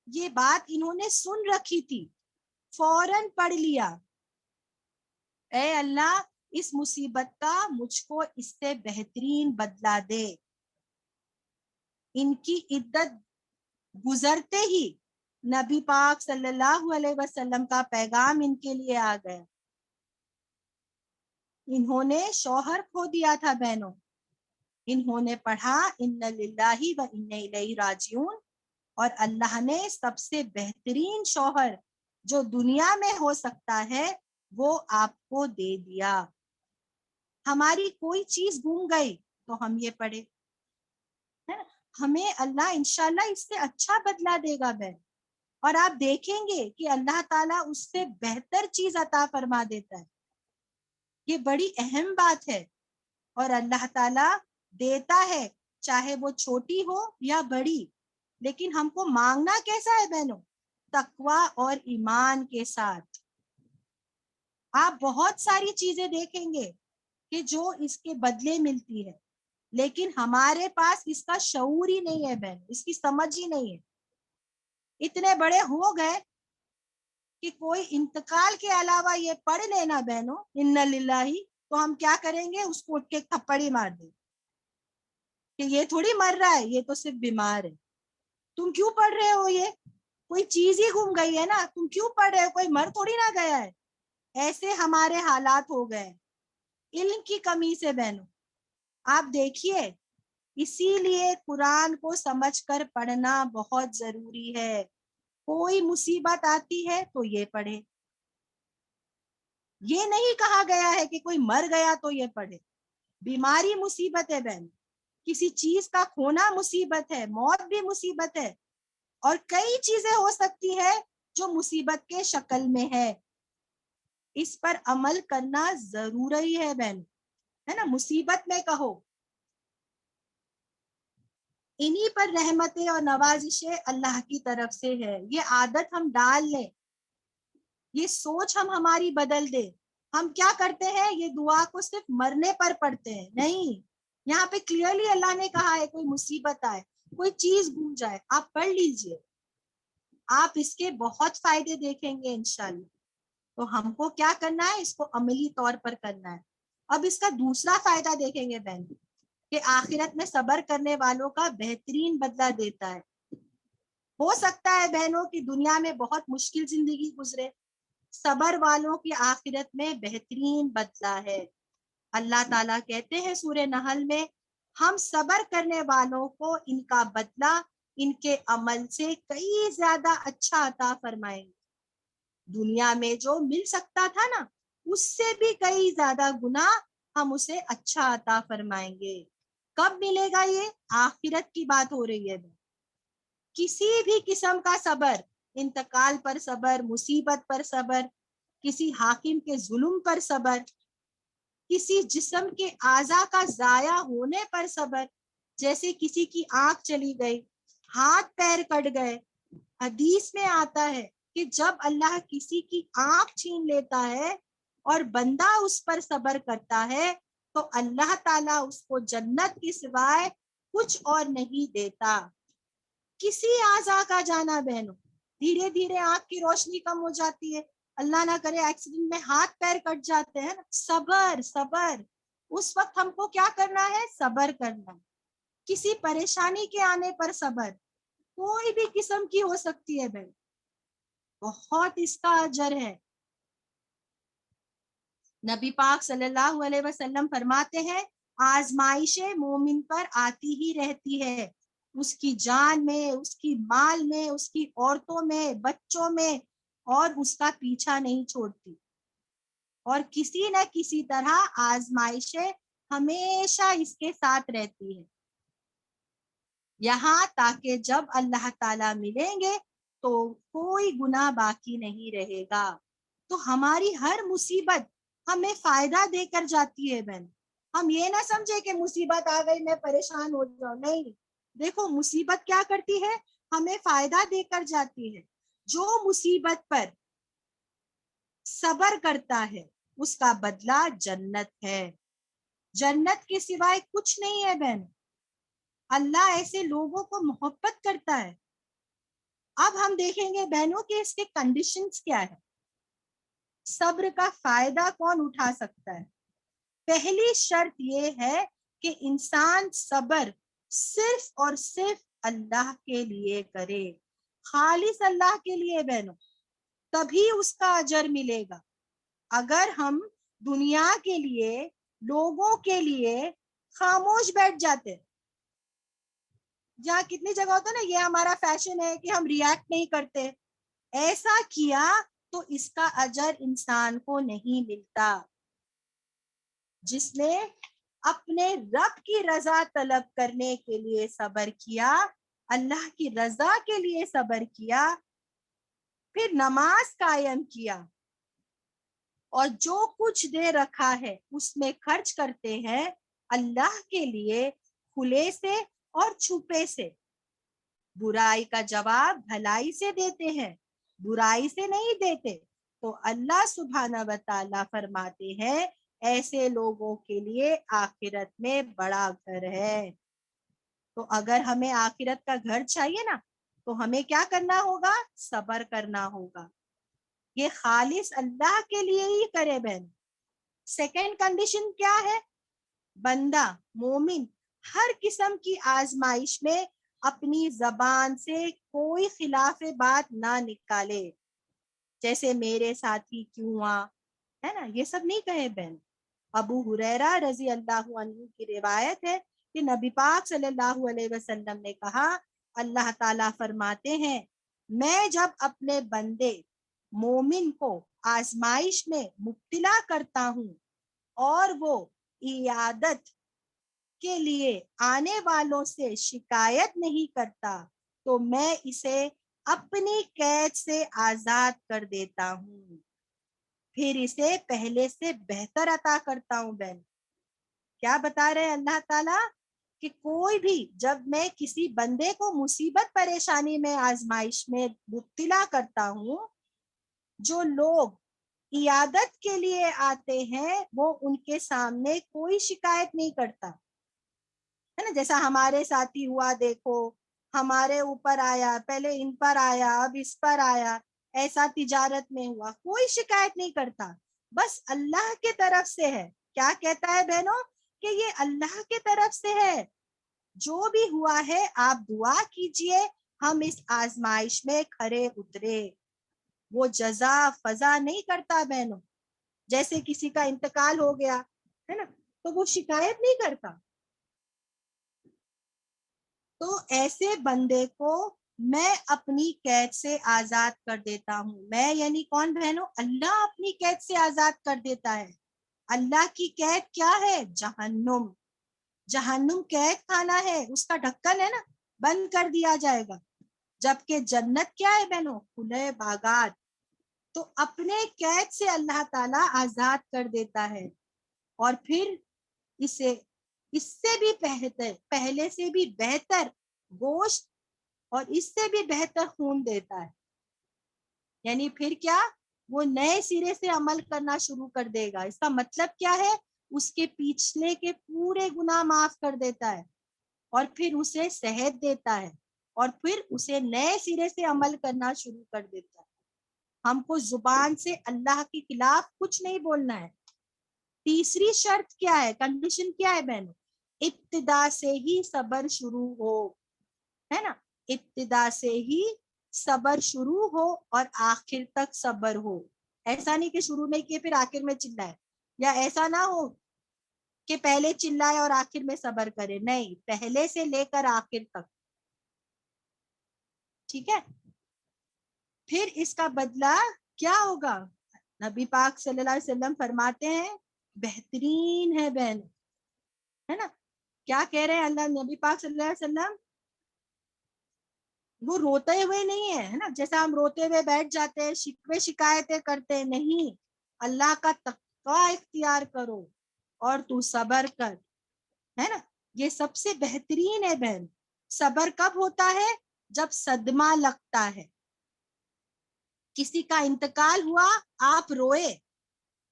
یہ بات انہوں نے سن رکھی تھی، فوراً پڑھ لیا، اے اللہ اس مصیبت کا مجھ کو اس سے بہترین بدلہ دے۔ ان کی عدت گزرتے ہی نبی پاک صلی اللہ علیہ وسلم کا پیغام ان کے لیے آ گیا۔ انہوں نے شوہر کھو دیا تھا بہنوں، انہوں نے پڑھا ان للہ و انا الیہ راجعون، اور اللہ نے سب سے بہترین شوہر جو دنیا میں ہو سکتا ہے وہ آپ کو دے دیا۔ ہماری کوئی چیز گم گئی تو ہم یہ پڑھے، ہمیں اللہ انشاءاللہ اس سے اچھا بدلہ دے گا بہن، اور آپ دیکھیں گے کہ اللہ تعالیٰ اس سے بہتر چیز عطا فرما دیتا ہے۔ یہ بڑی اہم بات ہے، اور اللہ تعالیٰ دیتا ہے چاہے وہ چھوٹی ہو یا بڑی، لیکن ہم کو مانگنا کیسا ہے بہنوں؟ تقوی اور ایمان کے ساتھ۔ آپ بہت ساری چیزیں دیکھیں گے کہ جو اس کے بدلے ملتی ہے، لیکن ہمارے پاس اس کا شعور ہی نہیں ہے بہن، اس کی سمجھ ہی نہیں ہے۔ اتنے بڑے ہو گئے کہ کوئی انتقال کے علاوہ یہ پڑھ لینا بہنوں ان للہ، تو ہم کیا کریں گے؟ اس کو اٹھ کے تھپڑ ہی مار دیں کہ یہ تھوڑی مر رہا ہے، یہ تو صرف بیمار ہے، تم کیوں پڑھ رہے ہو؟ یہ کوئی چیز ہی گم گئی ہے نا، تم کیوں پڑھ رہے ہو؟ کوئی مر تھوڑی نہ گیا ہے۔ ایسے ہمارے حالات ہو گئے علم کی کمی سے بہنوں۔ آپ دیکھیے، اسی لیے قرآن کو سمجھ کر پڑھنا بہت ضروری ہے۔ کوئی مصیبت آتی ہے تو یہ پڑھے، یہ نہیں کہا گیا ہے کہ کوئی مر گیا تو یہ پڑھے۔ بیماری مصیبت ہے بہن، کسی چیز کا کھونا مصیبت ہے، موت بھی مصیبت ہے، اور کئی چیزیں ہو سکتی ہے جو مصیبت کے شکل میں ہے۔ اس پر عمل کرنا ضروری ہے بہن، ہے نا؟ مصیبت میں کہو انہی پر رحمتیں اور نوازشیں اللہ کی طرف سے ہے۔ یہ عادت ہم ڈال لیں، یہ سوچ ہماری بدل دے۔ ہم کیا کرتے ہیں؟ یہ دعا کو صرف مرنے پر پڑھتے ہیں، نہیں، یہاں پہ کلیئرلی اللہ نے کہا ہے کوئی مصیبت آئے، کوئی چیز گم جائے، آپ پڑھ لیجئے، آپ اس کے بہت فائدے دیکھیں گے انشاءاللہ۔ تو ہم کو کیا کرنا ہے؟ اس کو عملی طور پر کرنا ہے۔ اب اس کا دوسرا فائدہ دیکھیں گے بہن، کہ آخرت میں صبر کرنے والوں کا بہترین بدلہ دیتا ہے۔ ہو سکتا ہے بہنوں کی دنیا میں بہت مشکل زندگی گزرے، صبر والوں کی آخرت میں بہترین بدلہ ہے۔ اللہ تعالیٰ کہتے ہیں سورہ نحل میں، ہم صبر کرنے والوں کو ان کا بدلہ ان کے عمل سے کئی زیادہ اچھا عطا فرمائیں گے۔ دنیا میں جو مل سکتا تھا نا، اس سے بھی کئی زیادہ گنا ہم اسے اچھا عطا فرمائیں گے۔ کب ملے گا؟ یہ آخرت کی بات ہو رہی ہے۔ کسی بھی قسم کا صبر، انتقال پر صبر، مصیبت پر صبر، کسی حاکم کے ظلم پر صبر، کسی جسم کے اعضاء کا ضائع ہونے پر صبر، جیسے کسی کی آنکھ چلی گئی، ہاتھ پیر کٹ گئے۔ حدیث میں آتا ہے کہ جب اللہ کسی کی آنکھ چھین لیتا ہے اور بندہ اس پر صبر کرتا ہے تو اللہ تعالیٰ اس کو جنت کے سوائے کچھ اور نہیں دیتا۔ کسی اعضاء کا جانا بہنوں، دھیرے دھیرے آنکھ کی روشنی کم ہو جاتی ہے، اللہ نہ کرے ایکسیڈنٹ میں ہاتھ پیر کٹ جاتے ہیں نا، صبر صبر، اس وقت ہم کو کیا کرنا ہے؟ صبر کرنا. کسی پریشانی کے آنے پر صبر کوئی بھی قسم کی ہو سکتی ہے بہن، بہت اس کا اجر ہے. نبی پاک صلی اللہ علیہ وسلم فرماتے ہیں آزمائش مومن پر آتی ہی رہتی ہے، اس کی جان میں، اس کی مال میں، اس کی عورتوں میں، بچوں میں، اور اس کا پیچھا نہیں چھوڑتی. اور کسی نہ کسی طرح آزمائشیں ہمیشہ اس کے ساتھ رہتی ہے، یہاں تاکہ جب اللہ تعالیٰ ملیں گے تو کوئی گناہ باقی نہیں رہے گا. تو ہماری ہر مصیبت ہمیں فائدہ دے کر جاتی ہے بہن. ہم یہ نہ سمجھے کہ مصیبت آ گئی میں پریشان ہو جاؤں، نہیں. دیکھو مصیبت کیا کرتی ہے؟ ہمیں فائدہ دے کر جاتی ہے. جو مصیبت پر صبر کرتا ہے اس کا بدلہ جنت ہے. جنت کے سوائے کچھ نہیں ہے بہن. اللہ ایسے لوگوں کو محبت کرتا ہے. اب ہم دیکھیں گے بہنوں کہ اس کے کنڈیشنز کیا ہے. صبر کا فائدہ کون اٹھا سکتا ہے؟ پہلی شرط یہ ہے کہ انسان صبر صرف اور صرف اللہ کے لیے کرے، خالص اللہ کے لیے بہنوں، تبھی اس کا اجر ملے گا. اگر ہم دنیا کے لیے، لوگوں کے لیے خاموش بیٹھ جاتے، جہاں کتنی جگہ ہوتا ہے نا یہ ہمارا فیشن ہے کہ ہم ریاکٹ نہیں کرتے، ایسا کیا تو اس کا اجر انسان کو نہیں ملتا. جس نے اپنے رب کی رضا طلب کرنے کے لیے صبر کیا، اللہ کی رضا کے لیے صبر کیا، پھر نماز قائم کیا، اور جو کچھ دے رکھا ہے اس میں خرچ کرتے ہیں اللہ کے لیے، کھلے سے اور چھپے سے. برائی کا جواب بھلائی سے دیتے ہیں، برائی سے نہیں دیتے. تو اللہ سبحانہ و تعالیٰ فرماتے ہیں ایسے لوگوں کے لیے آخرت میں بڑا گھر ہے. تو اگر ہمیں آخرت کا گھر چاہیے نا تو ہمیں کیا کرنا ہوگا؟ صبر کرنا ہوگا. یہ خالص اللہ کے لیے ہی کرے بہن. سیکنڈ کنڈیشن کیا ہے؟ بندہ مومن ہر قسم کی آزمائش میں اپنی زبان سے کوئی خلاف بات نہ نکالے، جیسے میرے ساتھی کیوں ہوا ہے نا، یہ سب نہیں کہے بہن. ابو ہریرہ رضی اللہ عنہ کی روایت ہے کہ نبی پاک صلی اللہ علیہ وسلم نے کہا اللہ تعالیٰ فرماتے ہیں میں جب اپنے بندے مومن کو آزمائش میں مبتلا کرتا ہوں اور وہ عیادت کے لیے آنے والوں سے شکایت نہیں کرتا تو میں اسے اپنی قید سے آزاد کر دیتا ہوں، پھر اسے پہلے سے بہتر عطا کرتا ہوں. بہن کیا بتا رہے اللہ تعالیٰ کہ کوئی بھی جب میں کسی بندے کو مصیبت پریشانی میں آزمائش میں مبتلا کرتا ہوں، جو لوگ عیادت کے لیے آتے ہیں وہ ان کے سامنے کوئی شکایت نہیں کرتا ہے نا. جیسا ہمارے ساتھی ہوا، دیکھو ہمارے اوپر آیا، پہلے ان پر آیا، اب اس پر آیا، ایسا تجارت میں ہوا، کوئی شکایت نہیں کرتا، بس اللہ کے طرف سے ہے. کیا کہتا ہے بہنوں کہ یہ اللہ کے طرف سے ہے، جو بھی ہوا ہے آپ دعا کیجئے ہم اس آزمائش میں کھرے اترے. وہ جزا فضا نہیں کرتا بہنوں. جیسے کسی کا انتقال ہو گیا ہے نا تو وہ شکایت نہیں کرتا. تو ایسے بندے کو میں اپنی قید سے آزاد کر دیتا ہوں. میں یعنی کون بہنوں؟ اللہ اپنی قید سے آزاد کر دیتا ہے. اللہ کی قید کیا ہے؟ جہنم. جہنم قید خانہ ہے، اس کا ڈھکن ہے نا بند کر دیا جائے گا. جبکہ جنت کیا ہے بہنوں؟ کھلے باغات. تو اپنے قید سے اللہ تعالیٰ آزاد کر دیتا ہے، اور پھر اسے اس سے بھی بہتر، پہلے سے بھی بہتر گوشت اور اس سے بھی بہتر خون دیتا ہے. یعنی پھر کیا؟ وہ نئے سرے سے عمل کرنا شروع کر دے گا. اس کا مطلب کیا ہے؟ اس کے پچھلے کے پورے گناہ معاف کر دیتا ہے، اور پھر اسے صحت دیتا ہے، اور پھر اسے نئے سرے سے عمل کرنا شروع کر دیتا ہے. ہم کو زبان سے اللہ کے خلاف کچھ نہیں بولنا ہے. تیسری شرط کیا ہے, کنڈیشن کیا ہے بہنوں؟ ابتدا سے ہی صبر شروع ہو, ہے نا, ابتدا سے ہی صبر شروع ہو اور آخر تک صبر ہو. ایسا نہیں کہ شروع نہیں کیے پھر آخر میں چلائے, یا ایسا نہ ہو کہ پہلے چلائے اور آخر میں صبر کرے, نہیں, پہلے سے لے کر آخر تک. ٹھیک ہے, پھر اس کا بدلہ کیا ہوگا؟ نبی پاک صلی اللہ علیہ وسلم فرماتے ہیں بہترین ہے بہن, ہے نا. کیا کہہ رہے ہیں اللہ نبی پاک صلی اللہ علیہ وسلم؟ وہ روتے ہوئے نہیں ہے نا, جیسا ہم روتے ہوئے بیٹھ جاتے ہیں, شکوے شکایتیں کرتے, نہیں, اللہ کا تقوی اختیار کرو اور تو صبر کر, ہے نا. یہ سب سے بہترین ہے بہن. صبر کب ہوتا ہے؟ جب صدمہ لگتا ہے, کسی کا انتقال ہوا, آپ روئے,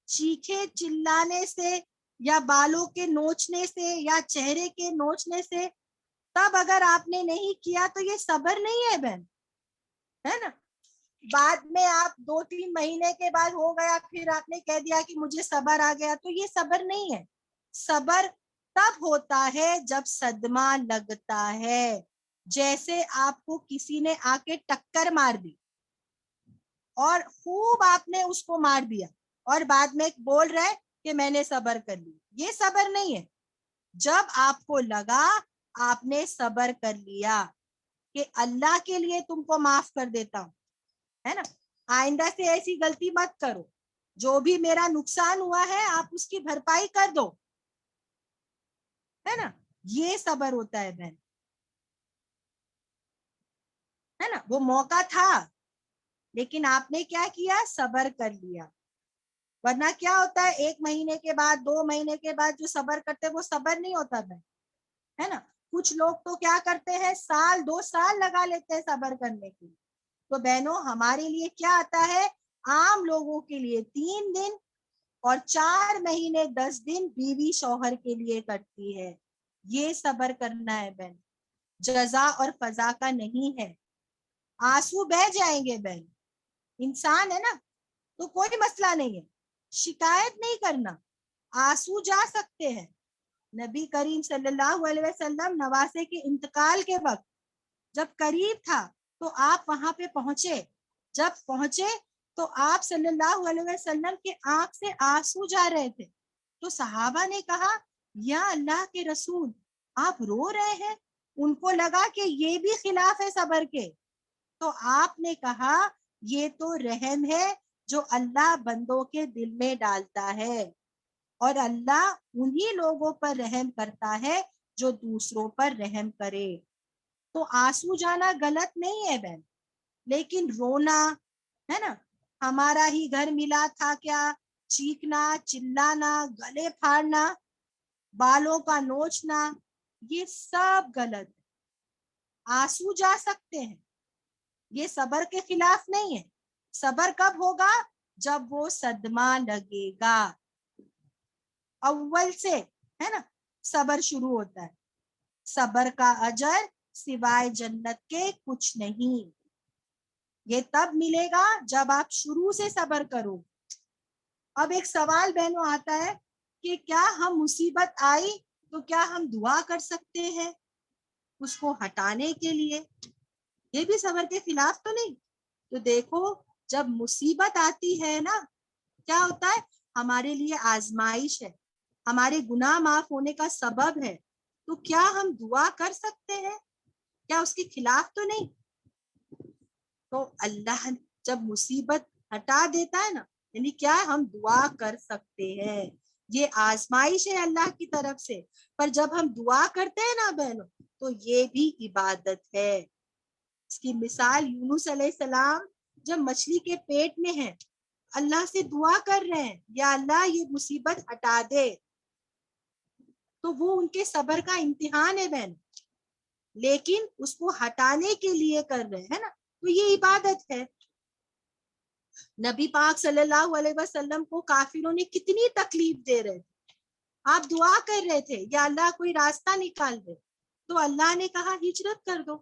چیخے چلانے سے یا بالوں کے نوچنے سے یا چہرے کے نوچنے سے, تب اگر آپ نے نہیں کیا تو یہ صبر نہیں ہے بہن, ہے نا. بعد میں آپ 2-3 مہینے کے بعد ہو گیا, پھر آپ نے کہہ دیا کہ مجھے صبر آ گیا, تو یہ صبر نہیں ہے. صبر تب ہوتا ہے جب صدمہ لگتا ہے, جیسے آپ کو کسی نے آ کے ٹکر مار دی اور خوب آپ نے اس کو مار دیا اور بعد میں بول رہے کہ میں نے صبر کر لی, یہ صبر نہیں ہے. جب آپ کو لگا آپ نے صبر کر لیا کہ اللہ کے لیے تم کو معاف کر دیتا ہوں, ہے نا, آئندہ سے ایسی غلطی مت کرو, جو بھی میرا نقصان ہوا ہے آپ اس کی بھرپائی کر دو, ہے نا, یہ صبر ہوتا ہے بہن, ہے نا. وہ موقع تھا لیکن آپ نے کیا کیا, صبر کر لیا. ورنہ کیا ہوتا ہے, 1 مہینے کے بعد 2 مہینے کے بعد جو صبر کرتے وہ صبر نہیں ہوتا ہے نا. کچھ لوگ تو کیا کرتے ہیں, 1-2 سال لگا لیتے ہیں صبر کرنے کے. تو بہنوں ہمارے لیے کیا آتا ہے, عام لوگوں کے لیے 3 دن اور 4 مہینے 10 دن بیوی شوہر کے لیے کرتی ہے. یہ صبر کرنا ہے بہن, جزا اور فضا کا نہیں ہے. آنسو بہ جائیں گے بہن, انسان ہے نا, تو کوئی مسئلہ نہیں ہے, شکایت نہیں کرنا, آنسو جا سکتے ہیں. نبی کریم صلی اللہ علیہ وسلم نواسے کے انتقال کے وقت جب قریب تھا تو آپ وہاں پہ پہنچے, جب پہنچے تو آپ صلی اللہ علیہ وسلم کے آنکھ سے آنسو جا رہے تھے. تو صحابہ نے کہا یا اللہ کے رسول آپ رو رہے ہیں, ان کو لگا کہ یہ بھی خلاف ہے صبر کے. تو آپ نے کہا یہ تو رحم ہے جو اللہ بندوں کے دل میں ڈالتا ہے, اور اللہ انہی لوگوں پر رحم کرتا ہے جو دوسروں پر رحم کرے. تو آنسو جانا غلط نہیں ہے بہن, لیکن رونا, ہے نا, ہمارا ہی گھر ملا تھا کیا, چیخنا چلانا, گلے پھاڑنا, بالوں کا نوچنا, یہ سب غلط ہے. آنسو جا سکتے ہیں, یہ صبر کے خلاف نہیں ہے. صبر کب ہوگا, جب وہ صدمہ لگے گا. اول سے, ہے نا, صبر شروع ہوتا ہے. صبر کا اجر سوائے جنت کے کچھ نہیں, یہ تب ملے گا جب آپ شروع سے صبر کرو. اب ایک سوال بہنوں آتا ہے کہ کیا ہم مصیبت آئی تو کیا ہم دعا کر سکتے ہیں اس کو ہٹانے کے لیے؟ یہ بھی صبر کے خلاف تو نہیں. تو دیکھو جب مصیبت آتی ہے نا, کیا ہوتا ہے, ہمارے لیے آزمائش ہے, ہمارے گناہ معاف ہونے کا سبب ہے. تو کیا ہم دعا کر سکتے ہیں, کیا اس کے خلاف تو نہیں؟ تو اللہ جب مصیبت ہٹا دیتا ہے نا, یعنی کیا ہم دعا کر سکتے ہیں, یہ آزمائش ہے اللہ کی طرف سے. پر جب ہم دعا کرتے ہیں نا بہنوں, تو یہ بھی عبادت ہے. اس کی مثال یونس علیہ السلام جب مچھلی کے پیٹ میں ہیں, اللہ سے دعا کر رہے ہیں یا اللہ یہ مصیبت ہٹا دے, تو وہ ان کے صبر کا امتحان ہے بہن, لیکن اس کو ہٹانے کے لیے کر رہے ہیں نا, تو یہ عبادت ہے. نبی پاک صلی اللہ علیہ وسلم کو کافروں نے کتنی تکلیف دے رہے تھے, آپ دعا کر رہے تھے یا اللہ کوئی راستہ نکال دے, تو اللہ نے کہا ہجرت کر دو,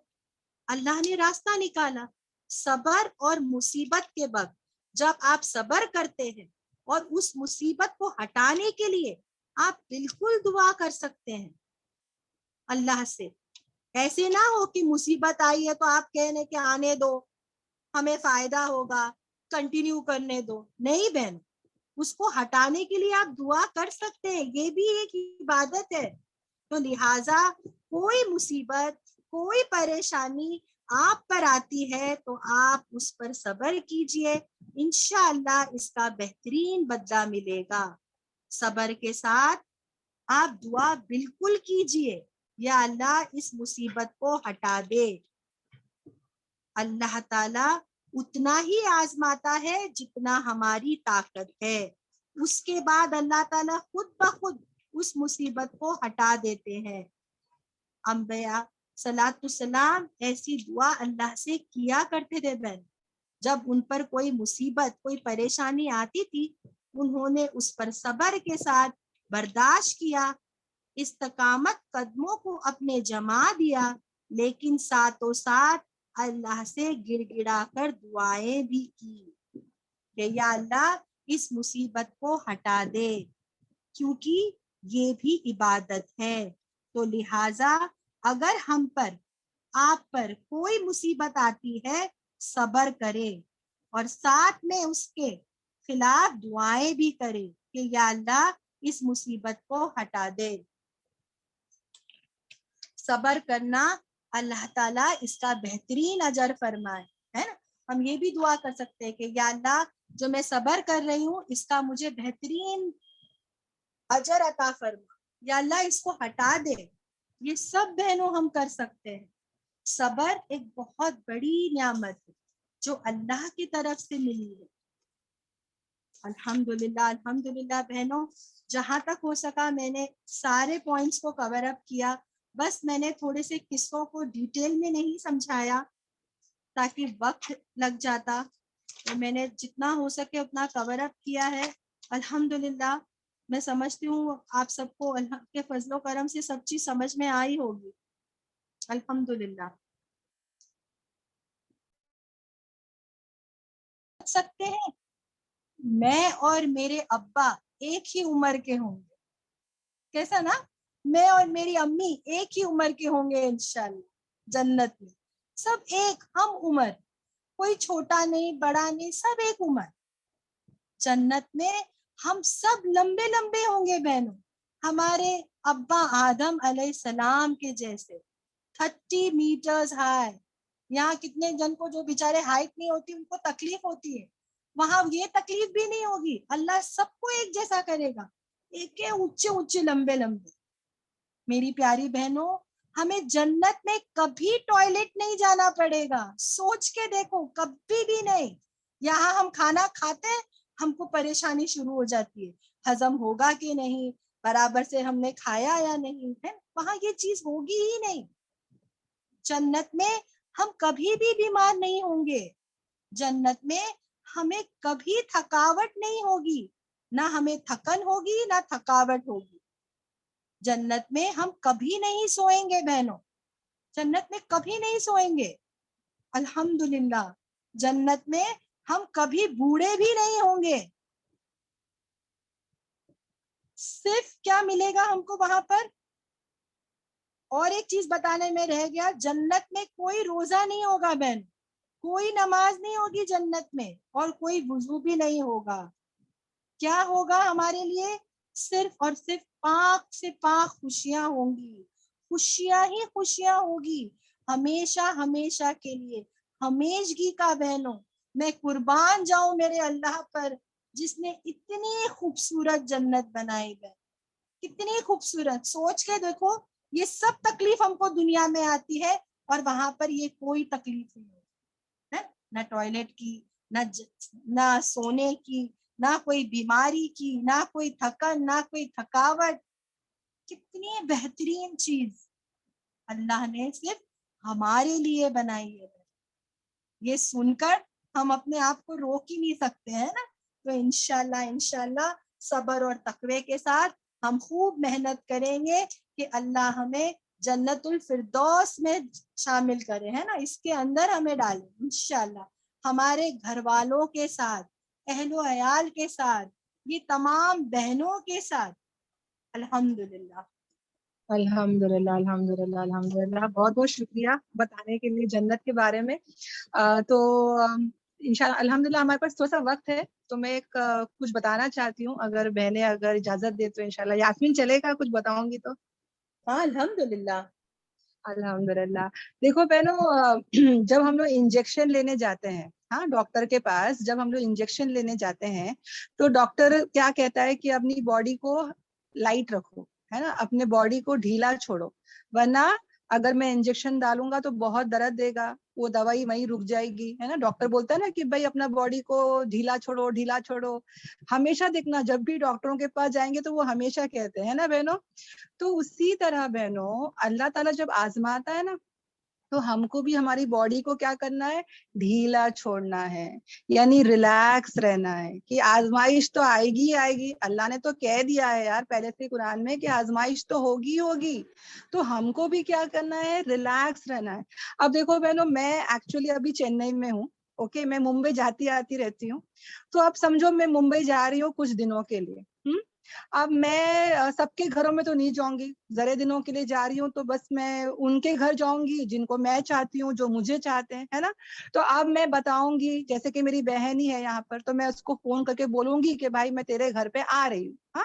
اللہ نے راستہ نکالا. صبر اور مصیبت کے وقت جب آپ صبر کرتے ہیں اور اس مصیبت کو ہٹانے کے لیے آپ بالکل دعا کر سکتے ہیں اللہ سے. ایسے نہ ہو کہ مصیبت آئی ہے تو آپ کہنے کہ آنے دو, ہمیں فائدہ ہوگا, کنٹینیو کرنے دو. نہیں بہن, اس کو ہٹانے کے لیے آپ دعا کر سکتے ہیں, یہ بھی ایک عبادت ہے. تو لہٰذا کوئی مصیبت, کوئی پریشانی آپ پر آتی ہے تو آپ اس پر صبر کیجئے, انشاءاللہ اس کا بہترین بدلہ ملے گا. صبر کے ساتھ آپ دعا بالکل کیجئے, یا اللہ اس مصیبت کو ہٹا دے. اللہ تعالی اتنا ہی آزماتا ہے جتنا ہماری طاقت ہے, اس کے بعد اللہ تعالیٰ خود بخود اس مصیبت کو ہٹا دیتے ہیں. انبیاء صلاۃ السلام ایسی دعا اللہ سے کیا کرتے تھے بہن. جب ان پر کوئی مصیبت, کوئی پریشانی آتی تھی, انہوں نے اس پر صبر کے ساتھ برداشت کیا, استقامت قدموں کو اپنے جما دیا, لیکن ساتھ و ساتھ اللہ سے گڑ گڑا کر دعائیں بھی کی کہ یا اللہ اس مصیبت کو ہٹا دے, کیونکہ یہ بھی عبادت ہے. تو لہٰذا اگر ہم پر, آپ پر کوئی مصیبت آتی ہے, صبر کرے اور ساتھ میں اس کے خلاف دعائیں بھی کرے کہ یا اللہ اس مصیبت کو ہٹا دے. صبر کرنا اللہ تعالیٰ اس کا بہترین اجر فرمائے, ہے نا. ہم یہ بھی دعا کر سکتے ہیں کہ یا اللہ جو میں صبر کر رہی ہوں اس کا مجھے بہترین اجر عطا فرما, یا اللہ اس کو ہٹا دے. یہ سب بہنوں ہم کر سکتے ہیں. صبر ایک بہت بڑی نعمت ہے جو اللہ کی طرف سے ملی ہے. الحمدللہ الحمدللہ بہنوں, جہاں تک ہو سکا میں نے سارے پوائنٹس کو کور اپ کیا. بس میں نے تھوڑے سے قصوں کو ڈیٹیل میں نہیں سمجھایا تاکہ وقت لگ جاتا, تو میں نے جتنا ہو سکے اتنا کور اپ کیا ہے. الحمدللہ میں سمجھتی ہوں آپ سب کو اللہ کے فضل و کرم سے سب چیز سمجھ میں آئی ہوگی. الحمدللہ سکتے ہیں میں اور میرے ابا ایک ہی عمر کے ہوں گے. کیسا نا, میں اور میری امی ایک ہی عمر کے ہوں گے انشاءاللہ جنت میں. سب ایک ہم عمر, کوئی چھوٹا نہیں بڑا نہیں, سب ایک عمر. جنت میں ہم سب لمبے لمبے ہوں گے بہنوں, ہمارے ابا آدم علیہ السلام کے جیسے 30 میٹرز ہائی. یہاں کتنے جن کو جو بیچارے ہائٹ نہیں ہوتی ان کو تکلیف ہوتی ہے, وہاں یہ تکلیف بھی نہیں ہوگی. اللہ سب کو ایک جیسا کرے گا, ایک اونچے اونچے لمبے لمبے. میری پیاری بہنوں, ہمیں جنت میں کبھی ٹوائلٹ نہیں جانا پڑے گا. سوچ کے دیکھو, کبھی بھی نہیں. یہاں ہم کھانا کھاتے ہیں, ہم کو پریشانی شروع ہو جاتی ہے, ہضم ہوگا کہ نہیں, برابر سے ہم نے کھایا یا نہیں ہے. وہاں یہ چیز ہوگی ہی نہیں. جنت میں ہم کبھی بھی بیمار نہیں ہوں گے. جنت میں ہمیں کبھی تھکاوٹ نہیں ہوگی, نہ ہمیں تھکن ہوگی نہ تھکاوٹ ہوگی. جنت میں ہم کبھی نہیں سوئیں گے بہنوں, جنت میں کبھی نہیں سوئیں گے. الحمدللہ جنت میں ہم کبھی بوڑھے بھی نہیں ہوں گے. صرف کیا ملے گا ہم کو وہاں پر, اور ایک چیز بتانے میں رہ گیا, جنت میں کوئی روزہ نہیں ہوگا بہن, کوئی نماز نہیں ہوگی جنت میں, اور کوئی وضو بھی نہیں ہوگا. کیا ہوگا ہمارے لیے, صرف اور صرف پاک سے پاک خوشیاں ہوں گی. خوشیاں ہی خوشیاں ہوگی ہمیشہ ہمیشہ کے لیے, ہمیشگی کا. بہنوں میں قربان جاؤں میرے اللہ پر جس نے اتنی خوبصورت جنت بنائی ہے, کتنی خوبصورت. سوچ کے دیکھو, یہ سب تکلیف ہم کو دنیا میں آتی ہے اور وہاں پر یہ کوئی تکلیف نہیں ہے, نہ ٹوائلٹ کی, نہ سونے کی, نہ کوئی بیماری کی, نہ کوئی تھکن, نہ کوئی تھکاوٹ. کتنی بہترین چیز اللہ نے صرف ہمارے لیے بنائی ہے. یہ سن کر ہم اپنے آپ کو روک ہی نہیں سکتے ہیں نا. تو انشاءاللہ صبر اور تقوی کے ساتھ ہم خوب محنت کریں گے کہ اللہ ہمیں جنت الفردوس میں شامل کرے, ہے نا, اس کے اندر ہمیں ڈالے انشاءاللہ, ہمارے گھر والوں کے ساتھ, اہل و عیال کے ساتھ، یہ تمام بہنوں کے ساتھ. الحمدللہ. الحمدللہ الحمدللہ الحمدللہ. بہت بہت شکریہ بتانے کے لیے جنت کے بارے میں. تو انشاءاللہ الحمدللہ ہمارے پاس تھوڑا سا وقت ہے، تو میں ایک کچھ بتانا چاہتی ہوں، اگر بہنیں اگر اجازت دے تو انشاءاللہ. یاسمین چلے گا کچھ بتاؤں گی تو؟ ہاں الحمدللہ. الحمدللہ. دیکھو بہنوں، جب ہم لوگ انجیکشن لینے جاتے ہیں، ہاں ڈاکٹر کے پاس جب ہم لوگ انجیکشن لینے جاتے ہیں تو ڈاکٹر کیا کہتا ہے کہ اپنی باڈی کو لائٹ رکھو، ہے نا، اپنے باڈی کو ڈھیلا چھوڑو، ورنہ اگر میں انجیکشن ڈالوں گا تو بہت درد دے گا، وہ دوائی وہیں رک جائے گی، ہے نا. ڈاکٹر بولتا ہے نا کہ بھائی اپنا باڈی کو ڈھیلا چھوڑو ڈھیلا چھوڑو. ہمیشہ دیکھنا جب بھی ڈاکٹروں کے پاس جائیں گے تو وہ ہمیشہ کہتے ہیں نا بہنوں. تو اسی طرح بہنوں اللہ تعالیٰ جب آزماتا ہے نا تو ہم کو بھی ہماری باڈی کو کیا کرنا ہے، ڈھیلا چھوڑنا ہے، یعنی ریلیکس رہنا ہے کہ آزمائش تو آئے گی آئے گی. اللہ نے تو کہہ دیا ہے یار پہلے سے قرآن میں کہ آزمائش تو ہوگی ہوگی، تو ہم کو بھی کیا کرنا ہے، ریلیکس رہنا ہے. اب دیکھو بہنوں، میں ایکچولی ابھی چنئی میں ہوں، اوکے، میں ممبئی جاتی آتی رہتی ہوں. تو اب سمجھو میں ممبئی جا رہی ہوں کچھ دنوں کے لیے. اب میں سب کے گھروں میں تو نہیں جاؤں گی، ذرے دنوں کے لیے جا رہی ہوں، تو بس میں ان کے گھر جاؤں گی جن کو میں چاہتی ہوں، جو مجھے چاہتے ہیں، ہے نا. تو اب میں بتاؤں گی، جیسے کہ میری بہن ہی ہے یہاں پر، تو میں اس کو فون کر کے بولوں گی کہ بھائی میں تیرے گھر پہ آ رہی ہوں. ہاں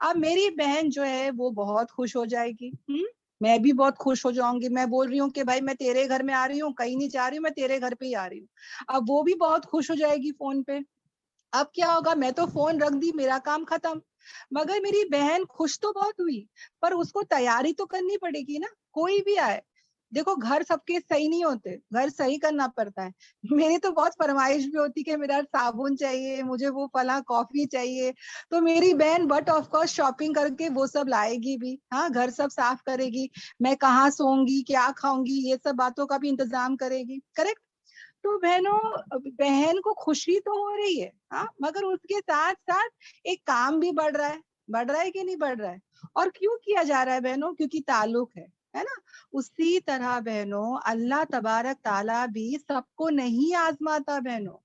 اب میری بہن جو ہے وہ بہت خوش ہو جائے گی، میں بھی بہت خوش ہو جاؤں گی. میں بول رہی ہوں کہ بھائی میں تیرے گھر میں آ رہی ہوں، کہیں نہیں جا رہی ہوں، میں تیرے گھر پہ ہی آ رہی ہوں. اب وہ بھی بہت خوش ہو جائے گی فون پہ. اب کیا ہوگا، میں تو فون رکھ دی، میرا کام ختم. مگر میری بہن خوش تو بہت ہوئی، پر اس کو تیاری تو کرنی پڑے گی نا. کوئی بھی آئے، دیکھو گھر سب کے صحیح نہیں ہوتے، گھر صحیح کرنا پڑتا ہے. میری تو بہت فرمائش بھی ہوتی کہ میرا صابن چاہیے، مجھے وہ فلاں کافی چاہیے. تو میری بہن بٹ آف کورس شاپنگ کر کے وہ سب لائے گی بھی، ہاں گھر سب صاف کرے گی، میں کہاں سوؤں گی، کیا کھاؤں گی، یہ سب باتوں کا بھی انتظام کرے گی. کریکٹ. تو بہنوں، بہن کو خوشی تو ہو رہی ہے، ہاں، مگر اس کے ساتھ ساتھ ایک کام بھی بڑھ رہا ہے کہ نہیں بڑھ رہا ہے. اور کیوں کیا جا رہا ہے بہنوں؟ کیونکہ تعلق ہے نا. اسی طرح بہنوں اللہ تبارک تعالیٰ بھی سب کو نہیں آزماتا بہنوں.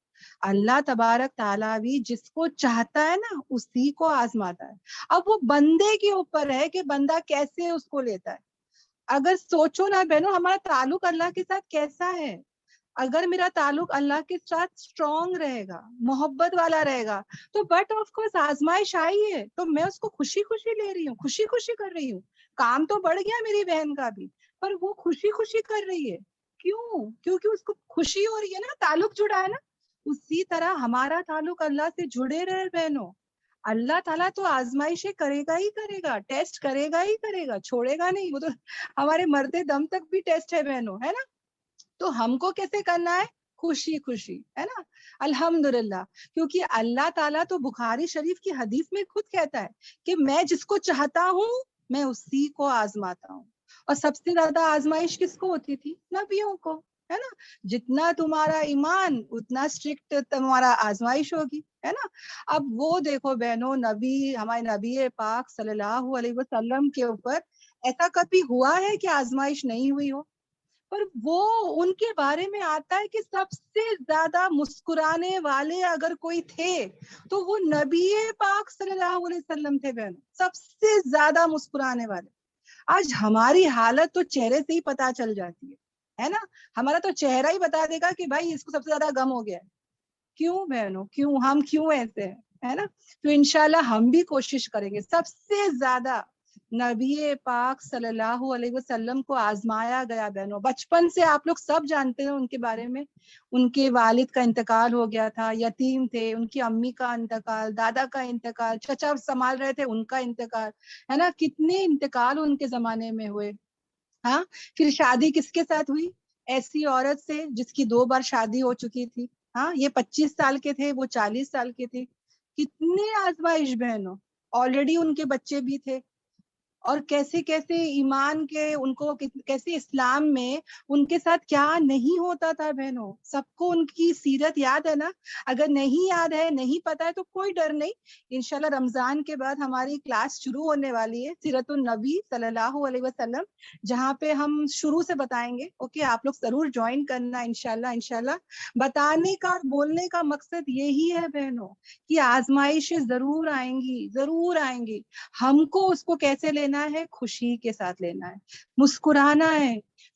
اللہ تبارک تعالیٰ بھی جس کو چاہتا ہے نا اسی کو آزماتا ہے. اب وہ بندے کے اوپر ہے کہ بندہ کیسے اس کو لیتا ہے. اگر سوچو نا بہنوں، ہمارا تعلق اللہ کے ساتھ کیسا ہے. اگر میرا تعلق اللہ کے ساتھ اسٹرانگ رہے گا، محبت والا رہے گا، تو بٹ آف کورس آزمائش آئی ہے تو میں اس کو خوشی خوشی لے رہی ہوں، خوشی خوشی کر رہی ہوں. کام تو بڑھ گیا میری بہن کا بھی، پر وہ خوشی خوشی کر رہی ہے. کیوں؟ کیونکہ اس کو خوشی ہو رہی ہے نا، تعلق جڑا ہے نا. اسی طرح ہمارا تعلق اللہ سے جڑے رہے بہنوں. اللہ تعالیٰ تو آزمائشیں کرے گا ہی کرے گا، ٹیسٹ کرے گا ہی کرے گا، چھوڑے گا نہیں. وہ تو ہمارے مرتے دم تک بھی ٹیسٹ ہے بہنوں، ہے نا. تو ہم کو کیسے کرنا ہے؟ خوشی خوشی، ہے نا. الحمدللہ. کیونکہ اللہ تعالیٰ تو بخاری شریف کی حدیث میں خود کہتا ہے کہ میں جس کو چاہتا ہوں میں اسی کو آزماتا ہوں. اور سب سے زیادہ آزمائش کس کو ہوتی تھی؟ نبیوں کو، ہے نا. جتنا تمہارا ایمان اتنا اسٹرکٹ تمہارا آزمائش ہوگی، ہے نا. اب وہ دیکھو بہنوں، نبی ہمارے نبی پاک صلی اللہ علیہ وسلم کے اوپر ایسا کبھی ہوا ہے کہ آزمائش نہیں ہوئی ہو؟ پر وہ ان کے بارے میں آتا ہے کہ سب سے زیادہ مسکرانے والے اگر کوئی تھے تو وہ نبی پاک صلی اللہ علیہ وسلم تھے بہن، سب سے زیادہ مسکرانے والے. آج ہماری حالت تو چہرے سے ہی پتا چل جاتی ہے نا. ہمارا تو چہرہ ہی بتا دے گا کہ بھائی اس کو سب سے زیادہ غم ہو گیا ہے. کیوں بہنوں؟ کیوں ہم کیوں ایسے ہیں، ہے نا. تو انشاءاللہ ہم بھی کوشش کریں گے. سب سے زیادہ نبی پاک صلی اللہ علیہ وسلم کو آزمایا گیا بہنوں. بچپن سے آپ لوگ سب جانتے ہیں ان کے بارے میں، ان کے والد کا انتقال ہو گیا تھا، یتیم تھے، ان کی امی کا انتقال، دادا کا انتقال، چچا سنبھال رہے تھے ان کا انتقال، ہے نا. کتنے انتقال ان کے زمانے میں ہوئے. ہاں پھر شادی کس کے ساتھ ہوئی؟ ایسی عورت سے جس کی 2 بار شادی ہو چکی تھی. ہاں یہ 25 سال کے تھے، وہ 40 سال کے تھے. کتنے آزمائش بہنوں. آلریڈی ان کے بچے بھی تھے اور کیسے کیسے ایمان کے ان کو کیسے اسلام میں ان کے ساتھ کیا نہیں ہوتا تھا بہنوں. سب کو ان کی سیرت یاد ہے نا؟ اگر نہیں یاد ہے, نہیں پتا ہے تو کوئی ڈر نہیں. انشاءاللہ رمضان کے بعد ہماری کلاس شروع ہونے والی ہے سیرت النبی صلی اللہ علیہ وسلم, جہاں پہ ہم شروع سے بتائیں گے. اوکے, آپ لوگ ضرور جوائن کرنا انشاءاللہ. انشاءاللہ بتانے کا اور بولنے کا مقصد یہی ہے بہنوں کہ آزمائشیں ضرور آئیں گی, ضرور آئیں گی. ہم کو اس کو کیسے لینا ہے؟ خوشی کے ساتھ لینا ہے, مسکرانا ہے.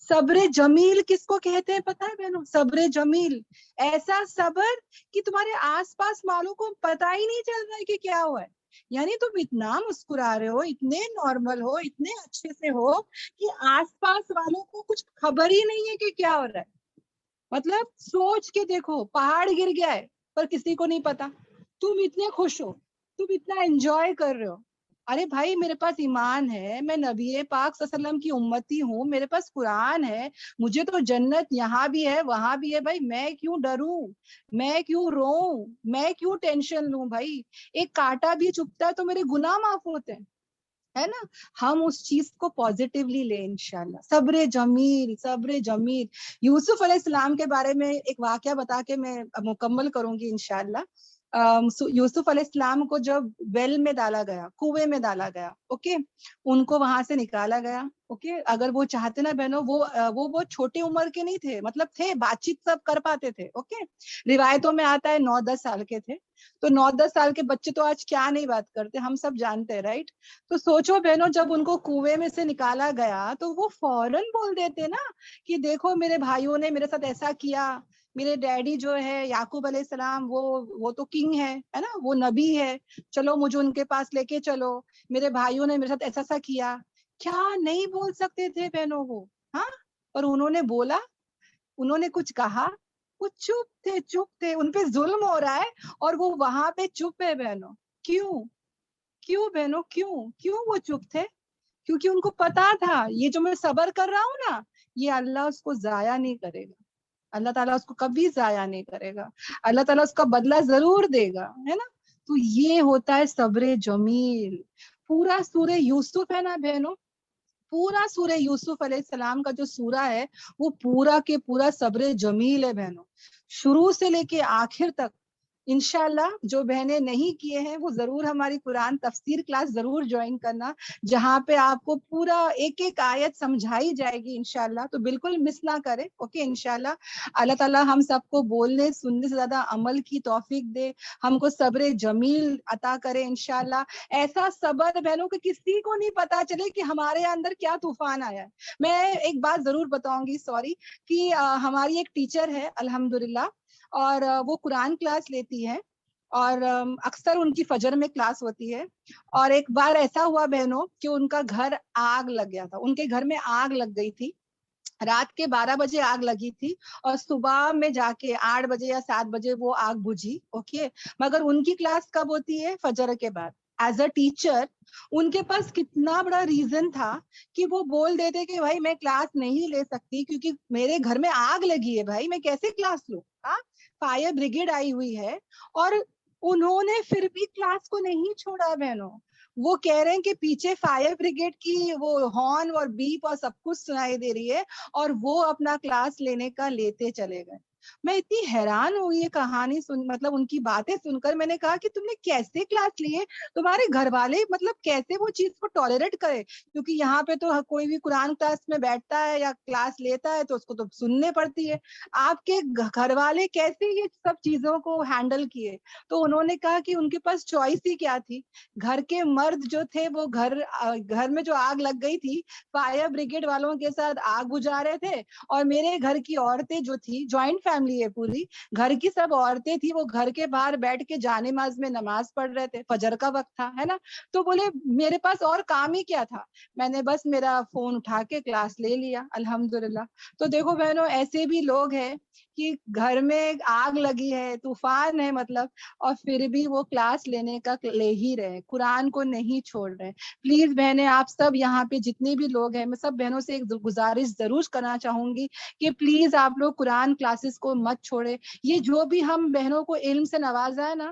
صبر جمیل کس کو کہتے ہیں پتا ہے بہنوں؟ صبر جمیل, ایسا صبر کہ تمہارے آس پاس والوں کو پتا ہی نہیں چل رہا ہے کہ کیا ہوا ہے. یعنی تم اتنا مسکرا رہے ہو, اتنے نارمل ہو, اتنے اچھے سے ہو کہ آس پاس والوں کو کچھ خبر ہی نہیں ہے کہ کیا ہو رہا ہے. مطلب سوچ کے دیکھو, پہاڑ گر گیا ہے پر کسی کو نہیں پتا, تم اتنے خوش ہو, تم اتنا انجوائے کر رہے ہو. ارے بھائی میرے پاس ایمان ہے, میں نبی پاک صلی اللہ علیہ وسلم کی امتی ہوں, میرے پاس قرآن ہے, مجھے تو جنت یہاں بھی ہے وہاں بھی ہے. بھائی میں کیوں ڈروں, میں کیوں روؤں, میں کیوں ٹینشن لوں؟ بھائی ایک کانٹا بھی چبھتا ہے تو میرے گناہ معاف ہوتے ہیں, ہے نا. ہم اس چیز کو پازیٹیولی لیں انشاءاللہ. صبر جمیل, صبر جمیل. یوسف علیہ السلام کے بارے میں ایک واقعہ بتا کے میں مکمل کروں گی انشاءاللہ. یوسف علیہ السلام کو جب ویل میں ڈالا گیا, کنویں میں ڈالا گیا, اوکے, ان کو وہاں سے نکالا گیا. اوکے, اگر وہ چاہتے نا بہنوں, وہ بہت چھوٹے عمر کے نہیں تھے, مطلب تھے, بات چیت سب کر پاتے تھے. اوکے, روایتوں میں آتا ہے 9-10 سال کے تھے. تو 9-10 سال کے بچے تو آج کیا نہیں بات کرتے, ہم سب جانتے ہیں, رائٹ. تو سوچو بہنوں, جب ان کو کنویں میں سے نکالا گیا تو وہ فوراً بول دیتے نا کہ دیکھو میرے بھائیوں نے میرے ساتھ ایسا کیا, میرے ڈیڈی جو ہے یعقوب علیہ السلام وہ تو کنگ ہے نا, وہ نبی ہے, چلو مجھے ان کے پاس لے کے چلو, میرے بھائیوں نے میرے ساتھ ایسا ایسا کیا. کیا نہیں بول سکتے تھے بہنوں وہ؟ ہاں, اور انہوں نے بولا, انہوں نے کچھ کہا, وہ چپ تھے, چپ تھے. ان پہ ظلم ہو رہا ہے اور وہ وہاں پہ چپ ہے بہنوں. کیوں کیوں بہنوں, کیوں وہ چپ تھے؟ کیونکہ ان کو پتا تھا یہ جو میں صبر کر رہا ہوں نا, یہ اللہ اس کو ضائع نہیں کرے گا, اللہ تعالیٰ اس کو کبھی ضائع نہیں کرے گا, اللہ تعالیٰ اس کا بدلہ ضرور دے گا, ہے نا. تو یہ ہوتا ہے صبر جمیل. پورا سورہ یوسف ہے نا بہنوں, پورا سورہ یوسف علیہ السلام کا جو سورہ ہے وہ پورا کے پورا صبر جمیل ہے بہنوں, شروع سے لے کے آخر تک. انشاءاللہ جو بہنیں نہیں کیے ہیں وہ ضرور ہماری قرآن تفسیر کلاس ضرور جوائن کرنا, جہاں پہ آپ کو پورا ایک ایک آیت سمجھائی جائے گی انشاءاللہ. تو بالکل مس نہ کرے. اوکے, انشاءاللہ اللہ تعالیٰ ہم سب کو بولنے سننے سے زیادہ عمل کی توفیق دے, ہم کو صبر جمیل عطا کرے انشاءاللہ. ایسا صبر بہنوں کہ کسی کو نہیں پتا چلے کہ ہمارے اندر کیا طوفان آیا ہے. میں ایک بات ضرور بتاؤں گی, سوری, کہ ہماری ایک ٹیچر ہے الحمدللہ, اور وہ قرآن کلاس لیتی ہے, اور اکثر ان کی فجر میں کلاس ہوتی ہے. اور ایک بار ایسا ہوا بہنوں کہ ان کا گھر آگ لگ گیا تھا, ان کے گھر میں آگ لگ گئی تھی, رات کے 12 بجے آگ لگی تھی, اور صبح میں جا کے 8 بجے یا 7 بجے وہ آگ بجھی. اوکے, مگر ان کی کلاس کب ہوتی ہے؟ فجر کے بعد. ایز اے ٹیچر ان کے پاس کتنا بڑا ریزن تھا کہ وہ بول دیتے کہ بھائی میں کلاس نہیں لے سکتی کیونکہ میرے گھر میں آگ لگی ہے, بھائی میں کیسے کلاس لوں, فائر بریگیڈ آئی ہوئی ہے. اور انہوں نے پھر بھی کلاس کو نہیں چھوڑا بہنوں. وہ کہہ رہے ہیں کہ پیچھے فائر بریگیڈ کی وہ ہارن اور بیپ اور سب کچھ سنائی دے رہی ہے, اور وہ اپنا کلاس لینے کا لیتے چلے گئے. میں اتنی حیران ہوئی یہ کہانی سن, مطلب ان کی باتیں سن کر. میں نے کہا کہ تم نے کیسے کلاس لیے, تمہارے گھر والے مطلب کیسے وہ چیز کو ٹالریٹ کرے, کیونکہ یہاں پہ تو کوئی بھی قرآن کلاس میں بیٹھتا ہے یا کلاس لیتا ہے تو اس کو تو سننے پڑتی ہے. آپ کے گھر والے کیسے یہ سب چیزوں کو ہینڈل کیے؟ تو انہوں نے کہا کہ ان کے پاس چوائس ہی کیا تھی, گھر کے مرد جو تھے وہ گھر میں جو آگ لگ گئی تھی فائر بریگیڈ والوں کے ساتھ آگ بجھا رہے تھے, اور میرے گھر کی عورتیں جو تھی, جوائنٹ فیملی ہے پوری, گھر کی سب عورتیں تھی, وہ گھر کے باہر بیٹھ کے جانماز میں نماز پڑھ رہے تھے, فجر کا وقت تھا, ہے نا. تو بولے میرے پاس اور کام ہی کیا تھا, میں نے بس میرا فون اٹھا کے کلاس لے لیا الحمدللہ. تو دیکھو بہنوں, ایسے بھی لوگ ہیں کہ گھر میں آگ لگی ہے, طوفان ہے مطلب, اور پھر بھی وہ کلاس لینے کا لے ہی رہے, قرآن کو نہیں چھوڑ رہے. پلیز بہنیں, آپ سب یہاں پہ جتنے بھی لوگ ہیں, میں سب بہنوں سے ایک گزارش ضرور کرنا چاہوں گی کہ پلیز آپ لوگ قرآن کلاسز کو مت چھوڑے. یہ جو بھی ہم بہنوں کو علم سے نوازا ہے نا,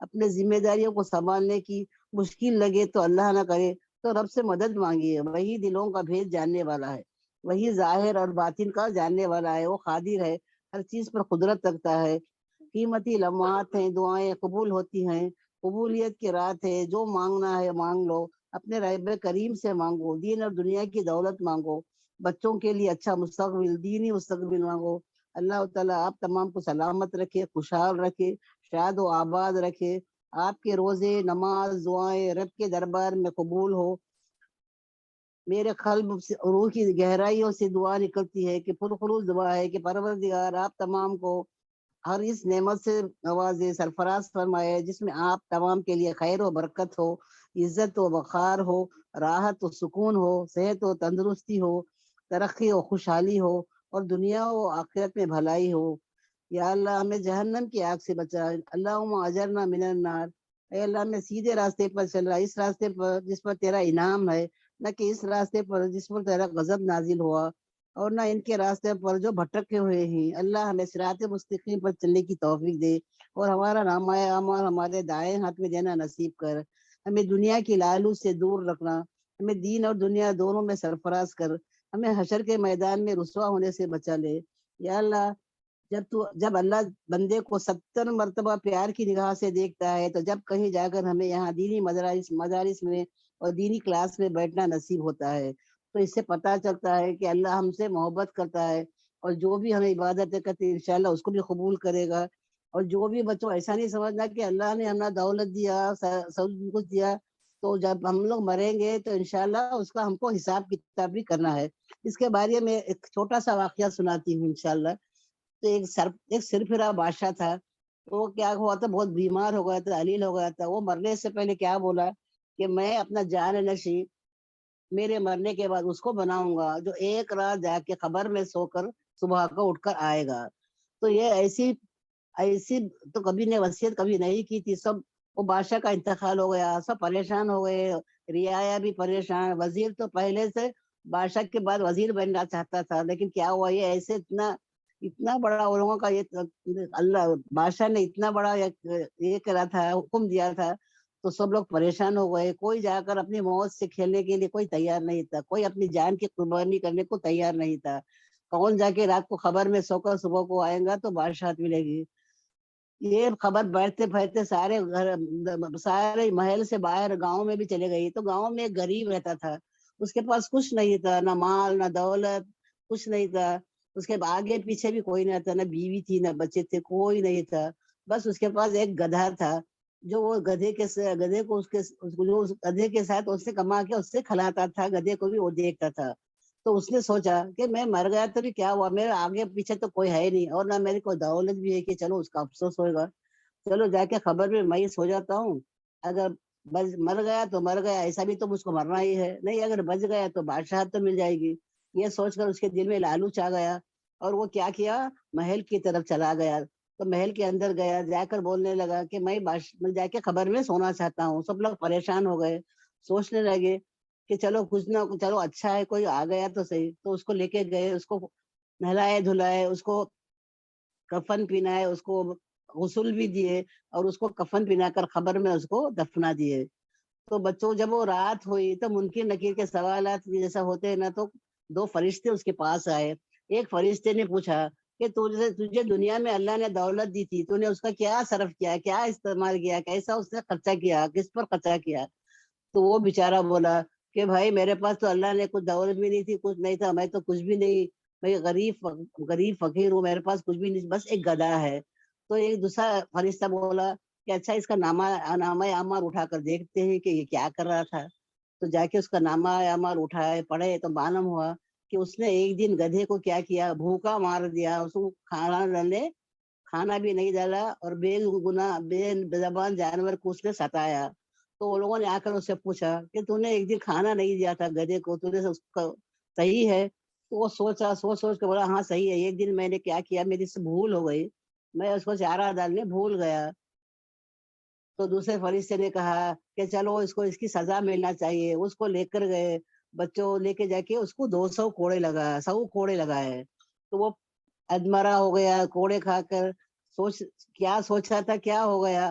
اپنے ذمہ داریوں کو سنبھالنے کی مشکل لگے تو اللہ نہ کرے تو رب سے مدد مانگیے، وہی دلوں کا بھید جاننے والا ہے، وہی ظاہر اور باطن کا جاننے والا ہے، وہ قادر ہے، ہر چیز پر قدرت رکھتا ہے۔ قیمتی لمحات ہیں، دعائیں قبول ہوتی ہیں، قبولیت کی رات ہے، جو مانگنا ہے مانگ لو، اپنے رب کریم سے مانگو، دین اور دنیا کی دولت مانگو، بچوں کے لیے اچھا مستقبل، دینی مستقبل مانگو۔ اللہ تعالیٰ آپ تمام کو سلامت رکھے، خوشحال رکھے، شاد و آباد رکھے، آپ کے روزے، نماز، دعائیں رب کے دربار میں قبول ہو۔ میرے قلب سے روح کی گہرائیوں سے دعا نکلتی ہے کہ پرخلوص دعا ہے کہ پروردگار آپ تمام کو ہر اس نعمت سے نوازے، سرفراز فرمائے جس میں آپ تمام کے لیے خیر و برکت ہو، عزت و وقار ہو، راحت و سکون ہو، صحت و تندرستی ہو، ترقی و خوشحالی ہو، اور دنیا و آخرت میں بھلائی ہو۔ یا اللہ ہمیں جہنم کی آگ سے بچا، اللہم اجرنا من النار۔ اے اللہ میں سیدھے راستے پر چل رہا، اس راستے پر جس پر تیرا انعام ہے، نہ کہ اس راستے پر جس پر تیرا غضب نازل ہوا، اور نہ ان کے راستے پر جو بھٹکے ہوئے ہیں۔ اللہ ہمیں صراط مستقیم پر چلنے کی توفیق دے، اور ہمارا نامہ اعمال ہمارے دائیں ہاتھ میں دینا نصیب کر۔ ہمیں دنیا کی لالچ سے دور رکھنا، ہمیں دین اور دنیا دونوں میں سرفراز کر، ہمیں حشر کے میدان میں رسوا ہونے سے بچا لے۔ یا اللہ جب اللہ بندے کو 70 مرتبہ پیار کی نگاہ سے دیکھتا ہے، تو جب کہیں جا کر ہمیں یہاں دینی مدارس میں اور دینی کلاس میں بیٹھنا نصیب ہوتا ہے، تو اس سے پتہ چلتا ہے کہ اللہ ہم سے محبت کرتا ہے، اور جو بھی ہمیں عبادتیں کرتے ہیں انشاءاللہ اس کو بھی قبول کرے گا۔ اور جو بھی بچوں ایسا نہیں سمجھنا کہ اللہ نے ہمیں دولت دیا، سب کچھ دیا، تو جب ہم لوگ مریں گے تو انشاءاللہ اس کا ہم کو حساب کتاب بھی کرنا ہے۔ اس کے بارے میں ایک چھوٹا سا واقعہ سناتی ہوں انشاءاللہ۔ تو ایک سرفرا بادشاہ تھا، وہ کیا ہوا تھا، بہت بیمار ہو گیا تھا، علیل ہو گیا تھا۔ وہ مرنے سے پہلے کیا بولا کہ میں اپنا جان نشیں میرے مرنے کے بعد اس کو بناؤں گا جو ایک رات جا کے قبر میں سو کر صبح کو اٹھ کر آئے گا۔ تو یہ ایسی تو کبھی نے وصیت کبھی نہیں کی تھی۔ سب وہ بادشاہ کا انتقال ہو گیا، سب پریشان ہو گئے، رعایا بھی پریشان، وزیر تو پہلے سے بادشاہ کے بعد وزیر بننا چاہتا تھا، لیکن کیا ہوا، یہ ایسے اتنا بڑا ان لوگوں کا یہ اللہ بادشاہ نے اتنا بڑا یہ کرا تھا، حکم دیا تھا، تو سب لوگ پریشان ہو گئے۔ کوئی جا کر اپنی موت سے کھیلنے کے لیے کوئی تیار نہیں تھا، کوئی اپنی جان کی قربانی کرنے کو تیار نہیں تھا۔ کون جا کے رات کو خبر میں سو کر صبح کو آئے گا تو بادشاہت ملے گی؟ یہ خبر بیٹھتے پھیرتے سارے محل سے باہر گاؤں میں بھی چلے گئی۔ تو گاؤں میں ایک غریب رہتا تھا، اس کے پاس کچھ نہیں تھا، نہ مال نہ دولت، کچھ نہیں تھا۔ اس کے آگے پیچھے بھی کوئی نہ تھا، نہ بیوی تھی نہ بچے تھے، کوئی نہیں تھا۔ بس اس کے پاس ایک گدھا تھا، جو وہ گدھے کے ساتھ اس سے کما کے اس سے کھلاتا تھا، گدھے کو بھی وہ دیکھتا تھا۔ تو اس نے سوچا کہ میں مر گیا تو کیا ہوا، میرے آگے پیچھے تو کوئی ہے نہیں، اور نہ میری کوئی دولت بھی ہے کہ چلو اس کا افسوس ہوئے گا، چلو جا کے خبر میں میں سو جاتا ہوں، اگر مر گیا تو مر گیا، ایسا بھی تو مجھ کو مرنا ہی ہے، نہیں اگر بچ گیا تو بادشاہ تو مل جائے گی۔ یہ سوچ کر اس کے دل میں لالچ آ گیا، اور وہ کیا محل کی طرف چلا گیا۔ تو محل کے اندر گیا، جا کر بولنے لگا کہ میں جا کے خبر میں سونا چاہتا ہوں۔ سب لوگ پریشان ہو گئے، سوچنے لگے کہ چلو کچھ نہ چلو اچھا ہے کوئی آ گیا تو صحیح۔ تو اس کو لے کے گئے، اس کو نہلائے دھلائے، اس کو کفن پہنائے، اس کو غسل بھی دیے، اور اس کو کفن پہنا کر خبر میں اس کو دفنا دیے۔ تو بچوں جب وہ رات ہوئی تو منکر نکیر کے سوالات جیسا ہوتے ہیں نا، تو 2 فرشتے اس کے پاس آئے۔ ایک فرشتے نے پوچھا کہ تجھے دنیا میں اللہ نے دولت دی تھی، تو نے اس کا کیا صرف کیا، کیا استعمال کیا، کیسا اس نے خرچہ کیا، کس پر خرچہ کیا؟ تو وہ بیچارہ بولا کہ بھائی میرے پاس تو اللہ نے کچھ دولت بھی نہیں تھی، کچھ نہیں تھا، میں تو کچھ بھی نہیں، میں غریب فقیر ہوں، میرے پاس کچھ بھی نہیں، بس ایک گدھا ہے۔ تو ایک دوسرا فرشتہ بولا کہ اچھا اس کا نامہ اعمال اٹھا کر دیکھتے ہیں کہ یہ کیا کر رہا تھا۔ تو جا کے اس کا نامہ اعمال اٹھائے، پڑھے، تو معلوم ہوا کہ اس نے ایک دن گدھے کو کیا کیا، بھوکا مار دیا، اس کو کھانا بھی نہیں ڈالا، اور بے زبان جانور کو اس نے ستایا۔ تو وہ لوگوں نے آ کر اس سے پوچھا کہ تو نے ایک دن کھانا نہیں دیا تھا گدھے کو، تو نے اس کا صحیح ہے؟ تو وہ سوچ کے بولا ہاں صحیح ہے، ایک دن میں نے کیا کیا، میری سے بھول ہو گئی، میں اس کو چارہ ڈالنے بھول گیا۔ تو دوسرے فرشتے نے کہا کہ چلو اس کو اس کی سزا ملنا چاہیے۔ اس کو لے کر گئے، بچوں لے کے جا کے اس کو 200 کوڑے لگائے۔ تو وہ ادمرا ہو گیا کوڑے کھا کر، کیا سوچا تھا کیا ہو گیا،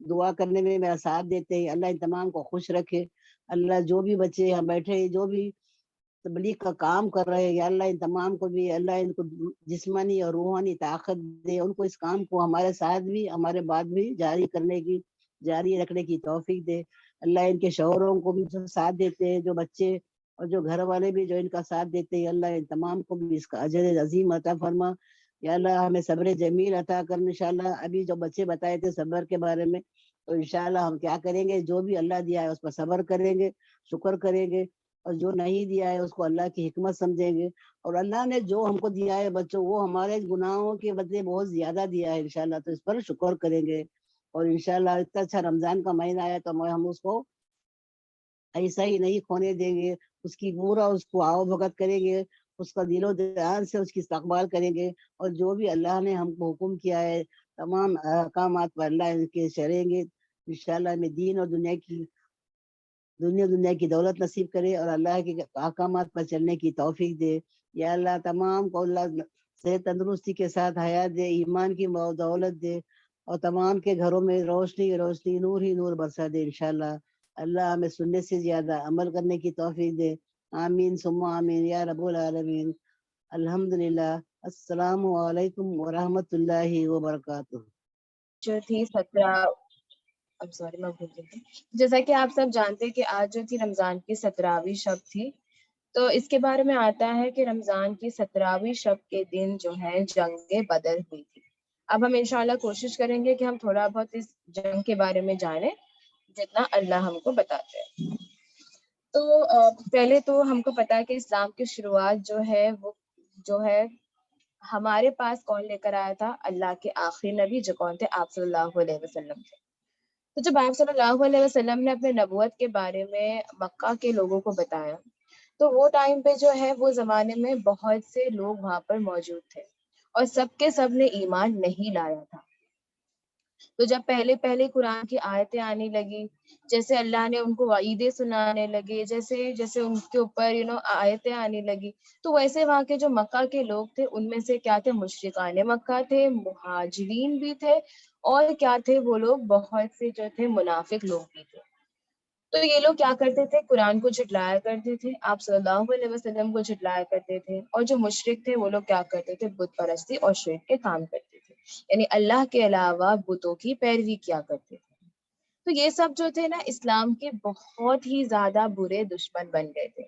دعا کرنے میں میرا ساتھ دیتے ہیں. اللہ ان تمام کو خوش رکھے. اللہ جو بھی بچے یہاں بیٹھے ہیں، جو بھی تبلیغ کا کام کر رہے ہیں، یا اللہ ان تمام کو بھی اللہ ان کو جسمانی اور روحانی طاقت دے. ان کو اس کام کو ہمارے ساتھ بھی ہمارے بعد بھی جاری رکھنے کی توفیق دے. اللہ ان کے شوہروں کو بھی جو ساتھ دیتے ہیں، جو بچے اور جو گھر والے بھی جو ان کا ساتھ دیتے ہیں، اللہ ان تمام کو بھی اس کا اجر عظیم عطا فرما. یا اللہ ہمیں صبر جمیل عطا کرنا. انشاءاللہ ابھی جو بچے بتائے تھے صبر کے بارے میں، تو انشاءاللہ ہم کیا کریں گے، جو بھی اللہ دیا ہے اس پر صبر کریں گے، شکر کریں گے، اور جو نہیں دیا ہے اس کو اللہ کی حکمت سمجھیں گے. اور اللہ نے جو ہم کو دیا ہے بچوں، وہ ہمارے گناہوں کے بدلے بہت زیادہ دیا ہے انشاءاللہ، تو اس پر شکر کریں گے. اور انشاءاللہ اتنا اچھا رمضان کا مہینہ آیا تو ہم اس کو ایسا ہی نہیں کھونے دیں گے. اس کی پورا اس کو آؤ بھگت کریں گے، اس کا دل و دھیان سے اس کی استقبال کریں گے. اور جو بھی اللہ نے ہم کو حکم کیا ہے تمام احکامات پر اللہ ان کے چلیں گے. انشاءاللہ ہمیں دین اور دنیا کی دولت نصیب کرے، اور اللہ کے احکامات پر چلنے کی توفیق دے. یا اللہ تمام کو اللہ صحت تندرستی کے ساتھ حیات دے، ایمان کی دولت دے، اور تمام کے گھروں میں روشنی نور ہی نور برسا دے انشاءاللہ. اللہ ہمیں سننے سے زیادہ عمل کرنے کی توفیق دے. آمین ثم آمین یا رب العالمین. الحمدللہ. السلام علیکم ورحمۃ اللہ وبرکاتہ. جو تھی 17 میں بھول گئی تھی. جیسا کہ آپ سب جانتے کہ آج جو تھی رمضان کی 17ویں شب تھی، تو اس کے بارے میں آتا ہے کہ رمضان کی 17ویں شب کے دن جو ہے جنگ بدر ہوئی تھی. اب ہم انشاءاللہ کوشش کریں گے کہ ہم تھوڑا بہت اس جنگ کے بارے میں جانیں جتنا اللہ ہم کو بتاتے ہیں. تو پہلے تو ہم کو پتا ہے کہ اسلام کی شروعات جو ہے وہ جو ہے ہمارے پاس کون لے کر آیا تھا؟ اللہ کے آخری نبی جو کون تھے؟ آپ صلی اللہ علیہ وسلم تھے. تو جب آپ صلی اللہ علیہ وسلم نے اپنے نبوت کے بارے میں مکہ کے لوگوں کو بتایا، تو وہ ٹائم پہ جو ہے وہ زمانے میں بہت سے لوگ وہاں پر موجود تھے اور سب کے سب نے ایمان نہیں لایا تھا. تو جب پہلے قرآن کی آیتیں آنے لگی، جیسے اللہ نے ان کو وعیدیں سنانے لگے، جیسے ان کے اوپر آیتیں آنے لگی، تو ویسے وہاں کے جو مکہ کے لوگ تھے ان میں سے کیا تھے؟ مشرکان مکہ تھے، مہاجرین بھی تھے، اور کیا تھے وہ لوگ؟ بہت سے جو تھے منافق لوگ بھی تھے. تو یہ لوگ کیا کرتے تھے؟ قرآن کو جھٹلایا کرتے تھے، آپ صلی اللہ علیہ وسلم کو جھٹلایا کرتے تھے. اور جو مشرک تھے وہ لوگ کیا کرتے تھے؟ بت پرستی اور شرک کے کام کرتے تھے، یعنی اللہ کے علاوہ بتوں کی پیروی کیا کرتے تھے. تو یہ سب جو تھے نا اسلام کے بہت ہی زیادہ برے دشمن بن گئے تھے.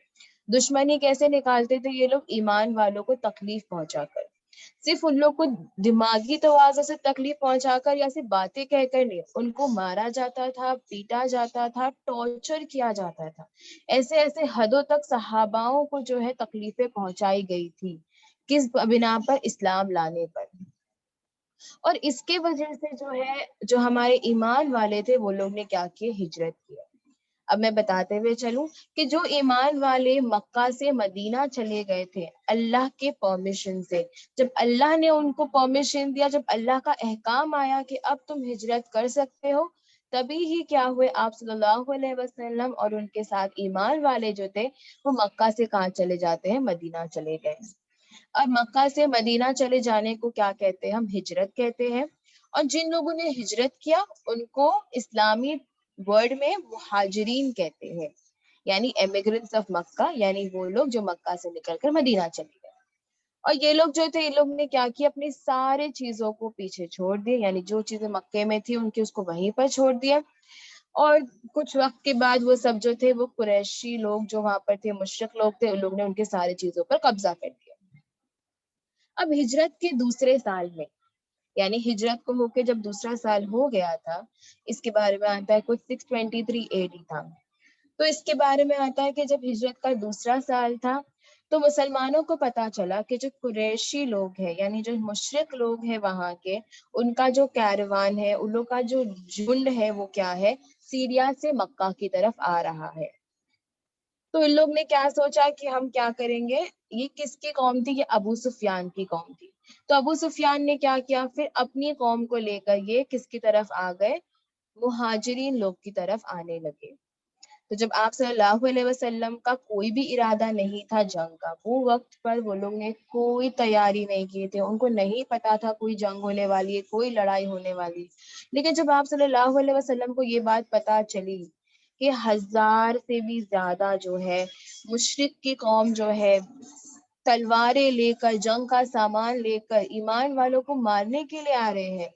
دشمنی کیسے نکالتے تھے یہ لوگ؟ ایمان والوں کو تکلیف پہنچا کر. صرف ان لوگ کو دماغی توازن سے تکلیف پہنچا کر یا صرف باتیں کہہ کر نہیں، ان کو مارا جاتا تھا، پیٹا جاتا تھا، ٹارچر کیا جاتا تھا. ایسے حدوں تک صحاباؤں کو جو ہے تکلیفیں پہنچائی گئی تھی. کس بنا پر؟ اسلام لانے پر. اور اس کے وجہ سے جو ہے جو ہمارے ایمان والے تھے وہ لوگ نے کیا کیے؟ ہجرت کیا. اب میں بتاتے ہوئے چلوں کہ جو ایمان والے مکہ سے مدینہ چلے گئے تھے اللہ کے پرمیشن سے، جب اللہ نے ان کو پرمیشن دیا، جب اللہ کا احکام آیا کہ اب تم ہجرت کر سکتے ہو، تبھی ہی کیا ہوئے؟ آپ صلی اللہ علیہ وسلم اور ان کے ساتھ ایمان والے جو تھے وہ مکہ سے کہاں چلے جاتے ہیں؟ مدینہ چلے گئے. اور مکہ سے مدینہ چلے جانے کو کیا کہتے ہیں؟ ہم ہجرت کہتے ہیں. اور جن لوگوں نے ہجرت کیا ان کو اسلامی ورڈ میں مہاجرین کہتے ہیں، یعنی ایمیگرینٹس آف مکہ، یعنی وہ لوگ جو مکہ سے نکل کر مدینہ چلے گئے. اور یہ لوگ جو تھے، ان لوگ نے کیا کیا؟ اپنی سارے چیزوں کو پیچھے چھوڑ دیے، یعنی جو چیزیں مکے میں تھی ان کی اس کو وہیں پر چھوڑ دیا. اور کچھ وقت کے بعد وہ سب جو تھے وہ قریشی لوگ جو وہاں پر تھے، مشرک لوگ تھے، ان لوگ نے ان کے سارے چیزوں پر قبضہ کر دیا. اب ہجرت کے دوسرے سال میں، یعنی ہجرت کو ہو کے جب دوسرا سال ہو گیا تھا، اس کے بارے میں آتا ہے کچھ 623 AD تھا. تو اس کے بارے میں آتا ہے کہ جب ہجرت کا دوسرا سال تھا تو مسلمانوں کو پتا چلا کہ جو قریشی لوگ ہیں، یعنی جو مشرک لوگ ہیں وہاں کے، ان کا جو کیروان ہے، ان لوگ کا جو جھنڈ ہے وہ کیا ہے؟ سیریا سے مکہ کی طرف آ رہا ہے. تو ان لوگ نے کیا سوچا کہ ہم کیا کریں گے؟ یہ کس کی قوم تھی؟ یہ ابو سفیان کی قوم تھی. تو ابو سفیان نے کیا کیا؟ پھر اپنی قوم کو لے کر یہ کس کی طرف آ گئے؟ مہاجرین لوگ کی طرف آنے لگے. تو جب آپ صلی اللہ علیہ وسلم کا کوئی بھی ارادہ نہیں تھا جنگ کا، وہ وقت پر وہ لوگ نے کوئی تیاری نہیں کی تھی، ان کو نہیں پتا تھا کوئی جنگ ہونے والی ہے، کوئی لڑائی ہونے والی ہے۔ لیکن جب آپ صلی اللہ علیہ وسلم کو یہ بات پتا چلی کہ 1000 سے بھی زیادہ جو ہے مشرک کی قوم جو ہے تلواریں لے کر، جنگ کا سامان لے کر ایمان والوں کو مارنے کے لیے آ رہے ہیں،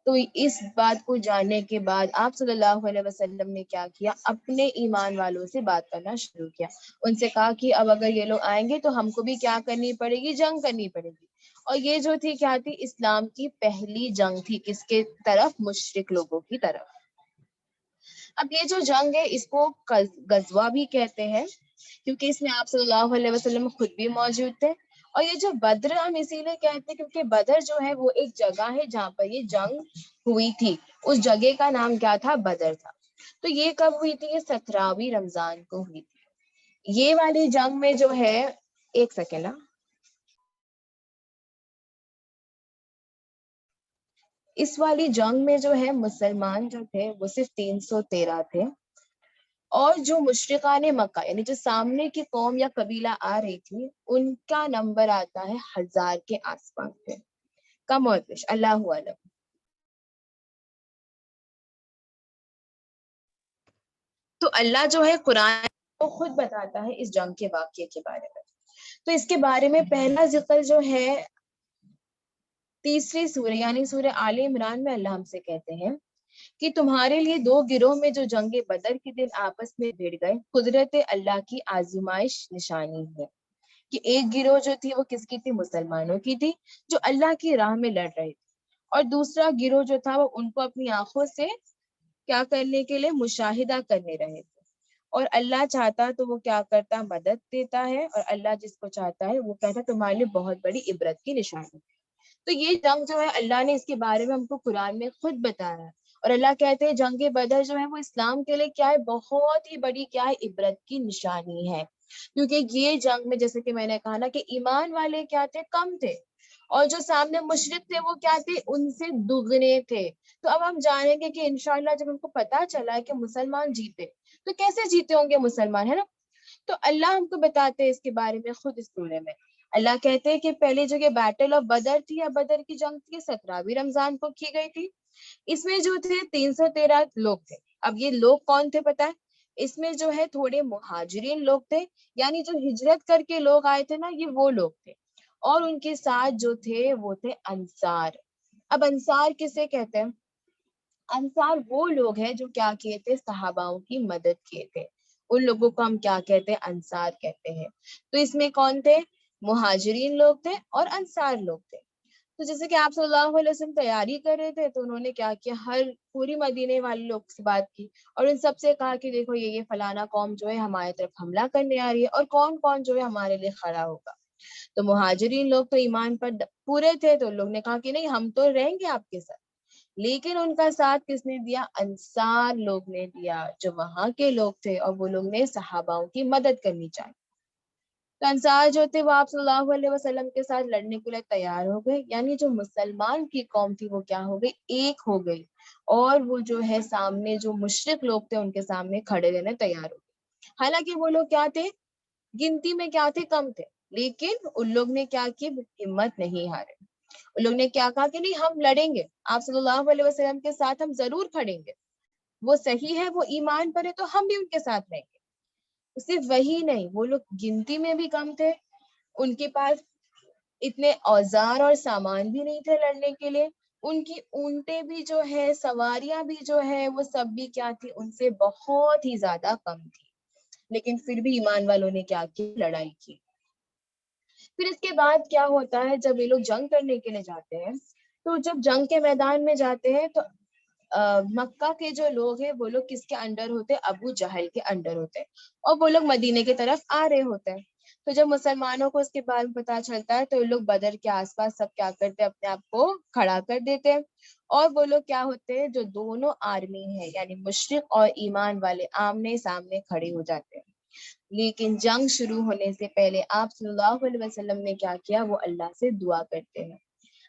تو اس بات کو جاننے کے بعد آپ صلی اللہ علیہ وسلم نے کیا کیا، اپنے ایمان والوں سے بات کرنا شروع کیا، ان سے کہا کہ اب اگر یہ لوگ آئیں گے تو ہم کو بھی کیا کرنی پڑے گی، جنگ کرنی پڑے گی۔ اور یہ جو تھی کیا تھی، اسلام کی پہلی جنگ تھی، کس کے طرف، مشرک لوگوں کی طرف۔ اب یہ جو جنگ ہے اس کو غزوہ بھی کہتے ہیں، کیونکہ اس میں آپ صلی اللہ علیہ وسلم خود بھی موجود تھے۔ اور یہ جو بدر ہم اسی لیے کہتے ہیں کیونکہ بدر جو ہے وہ ایک جگہ ہے جہاں پر یہ جنگ ہوئی تھی، اس جگہ کا نام کیا تھا، بدر تھا۔ تو یہ کب ہوئی تھی، یہ 17ویں رمضان کو ہوئی تھی۔ یہ والی جنگ میں جو ہے، ایک سیکنڈ، اس والی جنگ میں جو ہے مسلمان جو تھے وہ صرف 313 تھے، اور جو مشرکان مکہ یعنی جو سامنے کی قوم یا قبیلہ آ رہی تھی ان کا نمبر آتا ہے 1000 کے آس پاس تھے، کم اور بیش، اللہ عالم۔ تو اللہ جو ہے قرآن کو خود بتاتا ہے اس جنگ کے واقعے کے بارے میں۔ تو اس کے بارے میں پہلا ذکر جو ہے تیسری سورہ یعنی سورہ آل عمران میں، اللہ ہم سے کہتے ہیں کہ تمہارے لیے 2 گروہ میں جو جنگ بدر کے دن آپس میں بھیڑ گئے، قدرت اللہ کی آزمائش نشانی ہے۔ کہ ایک گروہ جو تھی وہ کس کی تھی، مسلمانوں کی تھی، جو اللہ کی راہ میں لڑ رہے تھے، اور دوسرا گروہ جو تھا وہ ان کو اپنی آنکھوں سے کیا کرنے کے لیے، مشاہدہ کرنے رہے تھے، اور اللہ چاہتا تو وہ کیا کرتا، مدد دیتا ہے، اور اللہ جس کو چاہتا ہے وہ کہتا ہے تمہارے لیے بہت بڑی عبرت کی نشانی۔ تو یہ جنگ جو ہے اللہ نے اس کے بارے میں ہم کو قرآن میں خود بتایا ہے، اور اللہ کہتے ہیں جنگ بدر جو ہے وہ اسلام کے لیے کیا ہے، بہت ہی بڑی کیا ہے، عبرت کی نشانی ہے۔ کیونکہ یہ جنگ میں جیسے کہ میں نے کہا نا کہ ایمان والے کیا تھے، کم تھے، اور جو سامنے مشرک تھے وہ کیا تھے، ان سے دگنے تھے۔ تو اب ہم جانیں گے کہ انشاءاللہ جب ہم کو پتا چلا ہے کہ مسلمان جیتے تو کیسے جیتے ہوں گے مسلمان، ہے نا۔ تو اللہ ہم کو بتاتے ہیں اس کے بارے میں خود اس سورے میں۔ اللہ کہتے ہیں کہ پہلے جو یہ بیٹل آف بدر تھی یا بدر کی جنگ تھی، 17ویں رمضان کو کی گئی تھی۔ اس میں جو تھے 313 لوگ تھے۔ اب یہ لوگ کون تھے پتہ ہے، اس میں جو ہے تھوڑے مہاجرین لوگ تھے، یعنی جو ہجرت کر کے لوگ آئے تھے نا، یہ وہ لوگ تھے، اور ان کے ساتھ جو تھے وہ تھے انصار۔ اب انصار کسے کہتے ہیں، انصار وہ لوگ ہیں جو کیا کیے تھے، صحاباؤں کی مدد کیے تھے، ان لوگوں کو ہم کیا کہتے ہیں، انصار کہتے ہیں۔ تو اس میں کون تھے، مہاجرین لوگ تھے اور انصار لوگ تھے۔ تو جیسے کہ آپ صلی اللہ علیہ وسلم تیاری کر رہے تھے تو انہوں نے کیا کیا، ہر پوری مدینے والے لوگ سے بات کی اور ان سب سے کہا کہ دیکھو یہ فلانا قوم جو ہے ہماری طرف حملہ کرنے آ رہی ہے، اور کون کون جو ہے ہمارے لیے کھڑا ہوگا۔ تو مہاجرین لوگ تو ایمان پر پورے تھے، تو لوگ نے کہا کہ نہیں ہم تو رہیں گے آپ کے ساتھ، لیکن ان کا ساتھ کس نے دیا، انصار لوگ نے دیا، جو وہاں کے لوگ تھے، اور وہ لوگ نے صحاباؤں کی مدد کرنی چاہی۔ تو انصار جو تھے وہ آپ صلی اللہ علیہ وسلم کے ساتھ لڑنے کے لیے تیار ہو گئے، یعنی جو مسلمان کی قوم تھی وہ کیا ہو گئی، ایک ہو گئی، اور وہ جو ہے سامنے جو مشرک لوگ تھے ان کے سامنے کھڑے رہنے تیار ہو گئے۔ حالانکہ وہ لوگ کیا تھے، گنتی میں کیا تھے، کم تھے، لیکن ان لوگ نے کیا کی، ہمت نہیں ہارے۔ ان لوگ نے کیا کہا کہ نہیں ہم لڑیں گے، آپ صلی اللہ علیہ وسلم کے ساتھ ہم ضرور کھڑیں گے، وہ صحیح ہے، وہ ایمان پر ہے تو ہم بھی ان کے ساتھ رہیں گے۔ صرف وہی نہیں، وہ لوگ گنتی میں بھی کم تھے، ان کے پاس اتنے اوزار اور سامان بھی نہیں تھے لڑنے کے لیے، ان کی اونٹیں بھی جو ہے، سواریاں بھی جو ہے، وہ سب بھی کیا تھی، ان سے بہت ہی زیادہ کم تھی، لیکن پھر بھی ایمان والوں نے کیا کی، لڑائی کی۔ پھر اس کے بعد کیا ہوتا ہے، جب یہ لوگ جنگ کرنے کے لیے جاتے ہیں تو جب جنگ کے میدان میں جاتے ہیں تو مکہ کے جو لوگ ہیں وہ لوگ کس کے انڈر ہوتے، ابو جہل کے انڈر ہوتے ہیں، اور وہ لوگ مدینے کی طرف آ رہے ہوتے ہیں۔ تو جب مسلمانوں کو اس کے بارے میں پتا چلتا ہے تو یہ لوگ بدر کے آس پاس سب کیا کرتے ہیں، اپنے آپ کو کھڑا کر دیتے ہیں، اور وہ لوگ کیا ہوتے ہیں، جو دونوں آرمی ہیں یعنی مشرق اور ایمان والے آمنے سامنے کھڑے ہو جاتے ہیں۔ لیکن جنگ شروع ہونے سے پہلے آپ صلی اللہ علیہ وسلم نے کیا کیا، وہ اللہ سے دعا کرتے ہیں۔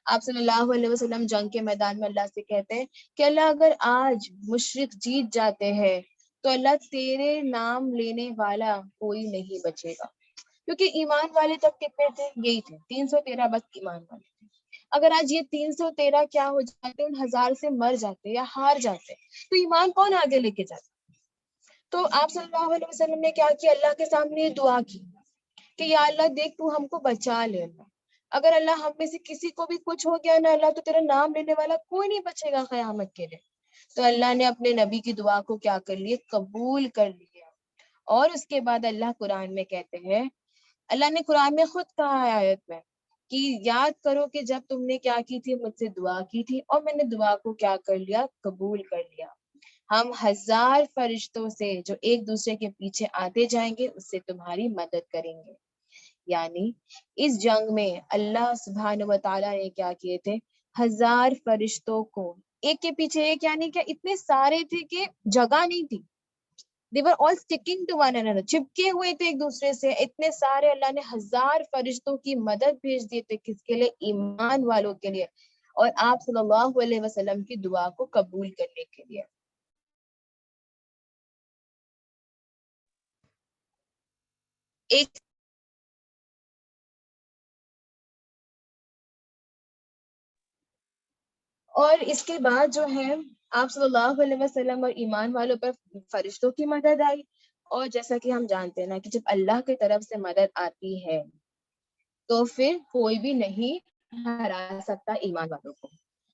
آپ صلی اللہ علیہ وسلم جنگ کے میدان میں اللہ سے کہتے ہیں کہ اللہ اگر آج مشرک جیت جاتے ہیں تو اللہ تیرے نام لینے والا کوئی نہیں بچے گا. کیونکہ ایمان والے تب کتنے تھے؟ یہی تھے 313 بس ایمان والے تھے. اگر آج یہ 313 کیا ہو جاتے، ان 1000 سے مر جاتے یا ہار جاتے، تو ایمان کون آگے لے کے جاتا؟ تو آپ صلی اللہ علیہ وسلم نے کیا کیا؟ اللہ کے سامنے دعا کی کہ یا اللہ دیکھ تو ہم کو بچا لے. اللہ اگر اللہ ہم میں سے کسی کو بھی کچھ ہو گیا نا اللہ، تو تیرا نام لینے والا کوئی نہیں بچے گا قیامت کے لیے. تو اللہ نے اپنے نبی کی دعا کو کیا کر لیے؟ قبول کر لیا. اور اس کے بعد اللہ قرآن میں کہتے ہیں، اللہ نے قرآن میں خود کہا ہے آیت میں کہ یاد کرو کہ جب تم نے کیا کی تھی؟ مجھ سے دعا کی تھی اور میں نے دعا کو کیا کر لیا؟ قبول کر لیا. ہم 1000 فرشتوں سے جو ایک دوسرے کے پیچھے آتے جائیں گے اس سے تمہاری مدد کریں گے. یعنی اس جنگ میں اللہ سبحانہ و تعالیٰ نے کیا کیے تھے؟ 1000 فرشتوں کو ایک کے پیچھے ایک، یعنی کہ اتنے سارے تھے کہ جگہ نہیں تھی. They were all sticking to one another. چپکے ہوئے تھے ایک دوسرے سے. اتنے سارے اللہ نے 1000 فرشتوں کی مدد بھیج دیے تھے. کس کے لیے؟ ایمان والوں کے لیے، اور آپ صلی اللہ علیہ وسلم کی دعا کو قبول کرنے کے لیے. ایک اور اس کے بعد جو ہے آپ صلی اللہ علیہ وسلم اور ایمان والوں پر فرشتوں کی مدد آئی. اور جیسا کہ ہم جانتے ہیں نا کہ جب اللہ کی طرف سے مدد آتی ہے تو پھر کوئی بھی نہیں ہرا سکتا ایمان والوں کو.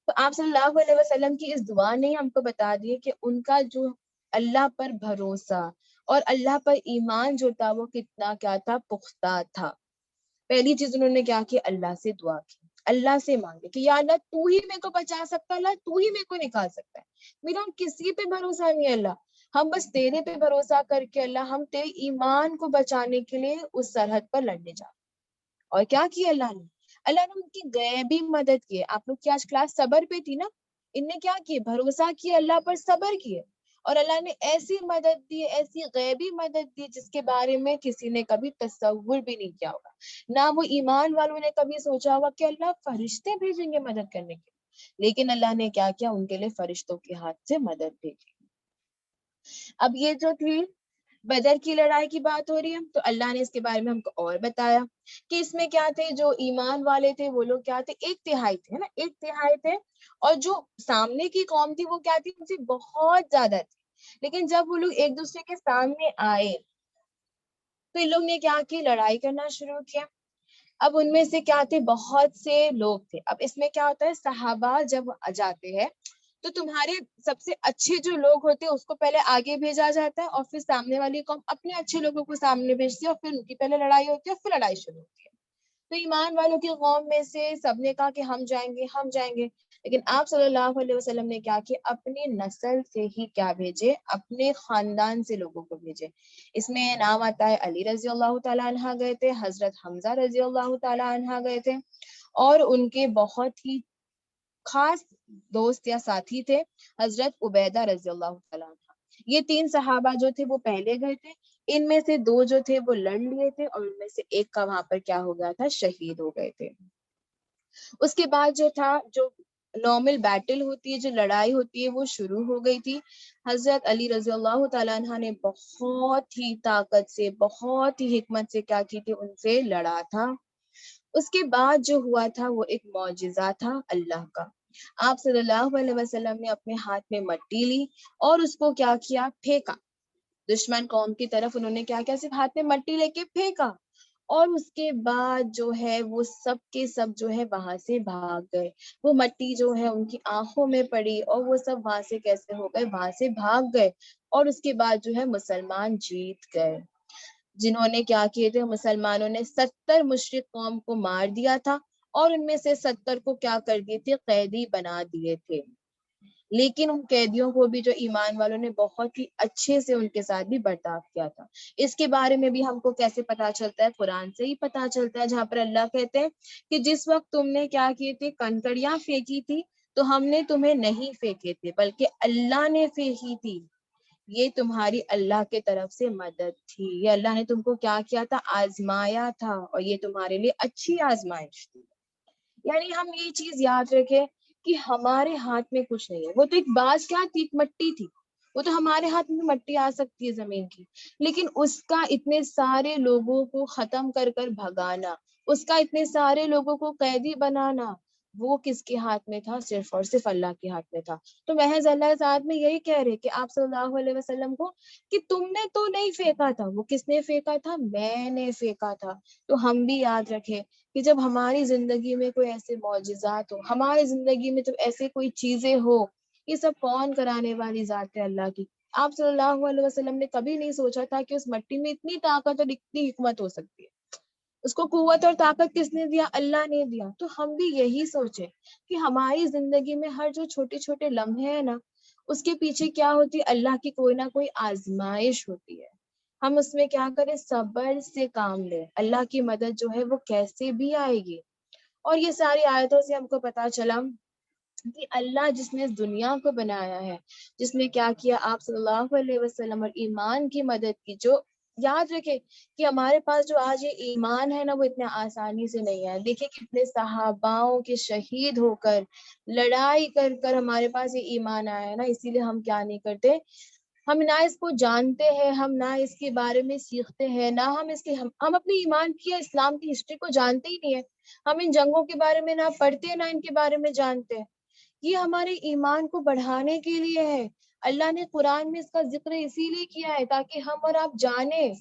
تو آپ صلی اللہ علیہ وسلم کی اس دعا نے ہم کو بتا دیے کہ ان کا جو اللہ پر بھروسہ اور اللہ پر ایمان جو تھا وہ کتنا کیا تھا؟ پختہ تھا. پہلی چیز انہوں نے کیا کی؟ اللہ سے دعا کی، اللہ سے مانگے کہ یا اللہ تو ہی میرے کو بچا سکتا، اللہ تو ہی میرے کو نکال سکتا ہے. میرا کسی پہ بھروسہ نہیں ہے اللہ، ہم بس تیرے پہ بھروسہ کر کے اللہ ہم تیرے ایمان کو بچانے کے لیے اس سرحد پر لڑنے جا. اور کیا کیا اللہ نے؟ اللہ نے ان کی غیبی مدد کی. آپ لوگ کی آج کلاس صبر پہ تھی نا، ان نے کیا کیے؟ بھروسہ کیے اللہ پر، صبر کیے، اور اللہ نے ایسی مدد دی، ایسی غیبی مدد دی جس کے بارے میں کسی نے کبھی تصور بھی نہیں کیا ہوگا. نہ وہ ایمان والوں نے کبھی سوچا ہوگا کہ اللہ فرشتے بھیجیں گے مدد کرنے کے لیے، لیکن اللہ نے کیا کیا؟ ان کے لیے فرشتوں کے ہاتھ سے مدد بھیجی. اب یہ جو تھی بدر کی لڑائی کی بات ہو رہی ہے، تو اللہ نے اس کے بارے میں ہم کو اور بتایا کہ اس میں کیا تھے؟ جو ایمان والے تھے وہ لوگ کیا تھے؟ 1/3 تھے نا، 1/3 تھے. اور جو سامنے کی قوم تھی وہ کیا تھی؟ ان سے بہت زیادہ تھی. لیکن جب وہ لوگ ایک دوسرے کے سامنے آئے تو ان لوگ نے کیا کی؟ لڑائی کرنا شروع کیا. اب ان میں سے کیا تھے؟ بہت سے لوگ تھے. اب اس میں کیا ہوتا ہے؟ صحابہ جب جاتے ہیں تو تمہارے سب سے اچھے جو لوگ ہوتے ہیں اس کو پہلے آگے بھیجا جاتا ہے، اور پھر سامنے والی قوم اپنے اچھے لوگوں کو سامنے بھیجتی ہے، اور پھر ان کی پہلے لڑائی ہوتی ہے اور پھر لڑائی شروع ہوتی ہے. تو ایمان والوں کی قوم میں سے سب نے کہا کہ ہم جائیں گے، ہم جائیں گے. لیکن آپ صلی اللہ علیہ وسلم نے کیا کہ اپنی نسل سے ہی کیا بھیجے؟ اپنے خاندان سے لوگوں کو بھیجے. اس میں نام آتا ہے علی رضی اللہ تعالیٰ عنہ گئے تھے، حضرت حمزہ رضی اللہ تعالیٰ عنہ گئے تھے، اور ان کے بہت ہی خاص دوست یا ساتھی تھے حضرت عبیدہ رضی اللہ تعالیٰ عنہ. یہ 3 صحابہ جو تھے وہ پہلے گئے تھے. ان میں سے 2 جو تھے وہ لڑ لیے تھے، اور ان میں سے ایک کا وہاں پر کیا ہو گیا تھا؟ شہید ہو گئے تھے. اس کے بعد جو تھا، جو نارمل بیٹل ہوتی ہے، جو لڑائی ہوتی ہے، وہ شروع ہو گئی تھی. حضرت علی رضی اللہ تعالیٰ عنہ نے بہت ہی طاقت سے، بہت ہی حکمت سے کیا کی تھی؟ ان سے لڑا تھا. اس کے بعد جو ہوا تھا وہ ایک معجزہ تھا اللہ کا. آپ صلی اللہ علیہ وسلم نے اپنے ہاتھ میں مٹی لی اور اس کو کیا کیا؟ پھینکا. دشمن قوم کی طرف انہوں نے کیا کیا؟ صرف ہاتھ میں مٹی لے کے پھینکا، اور اس کے بعد جو ہے وہ سب کے سب جو ہے وہاں سے بھاگ گئے. وہ مٹی جو ہے ان کی آنکھوں میں پڑی اور وہ سب وہاں سے کیسے ہو گئے؟ وہاں سے بھاگ گئے. اور اس کے بعد جو ہے مسلمان جیت گئے. جنہوں نے کیا کیے تھے؟ مسلمانوں نے 70 مشرک قوم کو مار دیا تھا، اور ان میں سے 70 کو کیا کر دیے تھے؟ قیدی بنا دیے تھے. لیکن ان قیدیوں کو بھی جو ایمان والوں نے بہت ہی اچھے سے ان کے ساتھ بھی برتاؤ کیا تھا. اس کے بارے میں بھی ہم کو کیسے پتا چلتا ہے؟ قرآن سے ہی پتا چلتا ہے، جہاں پر اللہ کہتے ہیں کہ جس وقت تم نے کیا کیے تھے؟ کنکڑیاں پھینکی تھی تو ہم نے تمہیں نہیں پھینکے تھے بلکہ اللہ نے پھینکی تھی. یہ تمہاری اللہ کے طرف سے مدد تھی. یہ اللہ نے تم کو کیا کیا تھا؟ آزمایا تھا، اور یہ تمہارے لیے اچھی آزمائش تھی. یعنی ہم یہ چیز یاد رکھیں کہ ہمارے ہاتھ میں کچھ نہیں ہے. وہ تو ایک باز کیا تھی؟ ایک مٹی تھی. وہ تو ہمارے ہاتھ میں مٹی آ سکتی ہے زمین کی، لیکن اس کا اتنے سارے لوگوں کو ختم کر کر بھگانا، اس کا اتنے سارے لوگوں کو قیدی بنانا، وہ کس کے ہاتھ میں تھا؟ صرف اور صرف اللہ کے ہاتھ میں تھا. تو محض اللہ ذات میں یہی کہہ رہے کہ آپ صلی اللہ علیہ وسلم کو کہ تم نے تو نہیں پھینکا تھا. وہ کس نے پھینکا تھا؟ میں نے پھینکا تھا. تو ہم بھی یاد رکھیں کہ جب ہماری زندگی میں کوئی ایسے معجزات ہو، ہماری زندگی میں جب ایسے کوئی چیزیں ہو، یہ سب کون کرانے والی ذات ہے؟ اللہ کی. آپ صلی اللہ علیہ وسلم نے کبھی نہیں سوچا تھا کہ اس مٹی میں اتنی طاقت اور اتنی حکمت ہو سکتی ہے. اس کو قوت اور طاقت کس نے دیا؟ اللہ نے دیا. تو ہم بھی یہی سوچیں کہ ہماری زندگی میں ہر جو چھوٹے چھوٹے لمحے ہیں نا، اس کے پیچھے کیا ہوتی ہے؟ اللہ کی کوئی نہ کوئی آزمائش ہوتی ہے. ہم اس میں کیا کریں؟ صبر سے کام لیں. اللہ کی مدد جو ہے وہ کیسے بھی آئے گی. اور یہ ساری آیتوں سے ہم کو پتا چلا کہ اللہ جس نے اس دنیا کو بنایا ہے، جس نے کیا کیا؟ آپ صلی اللہ علیہ وسلم اور ایمان کی مدد کی. جو یاد رکھے کہ ہمارے پاس جو آج یہ ایمان ہے نا، وہ اتنے آسانی سے نہیں ہے. دیکھیں کتنے صحاباؤں کے شہید ہو کر، لڑائی کر کر ہمارے پاس یہ ایمان آیا ہے نا. اسی لیے ہم کیا نہیں کرتے؟ ہم نہ اس کو جانتے ہیں، ہم نہ اس کے بارے میں سیکھتے ہیں، نہ ہم اس کی ہم اپنے ایمان کی یا اسلام کی ہسٹری کو جانتے ہی نہیں ہے. ہم ان جنگوں کے بارے میں نہ پڑھتے ہیں، نہ ان کے بارے میں جانتے ہیں. یہ ہمارے ایمان کو بڑھانے کے لیے ہے. اللہ نے قرآن میں اس کا ذکر اسی لیے کیا ہے تاکہ ہم اور آپ جانیں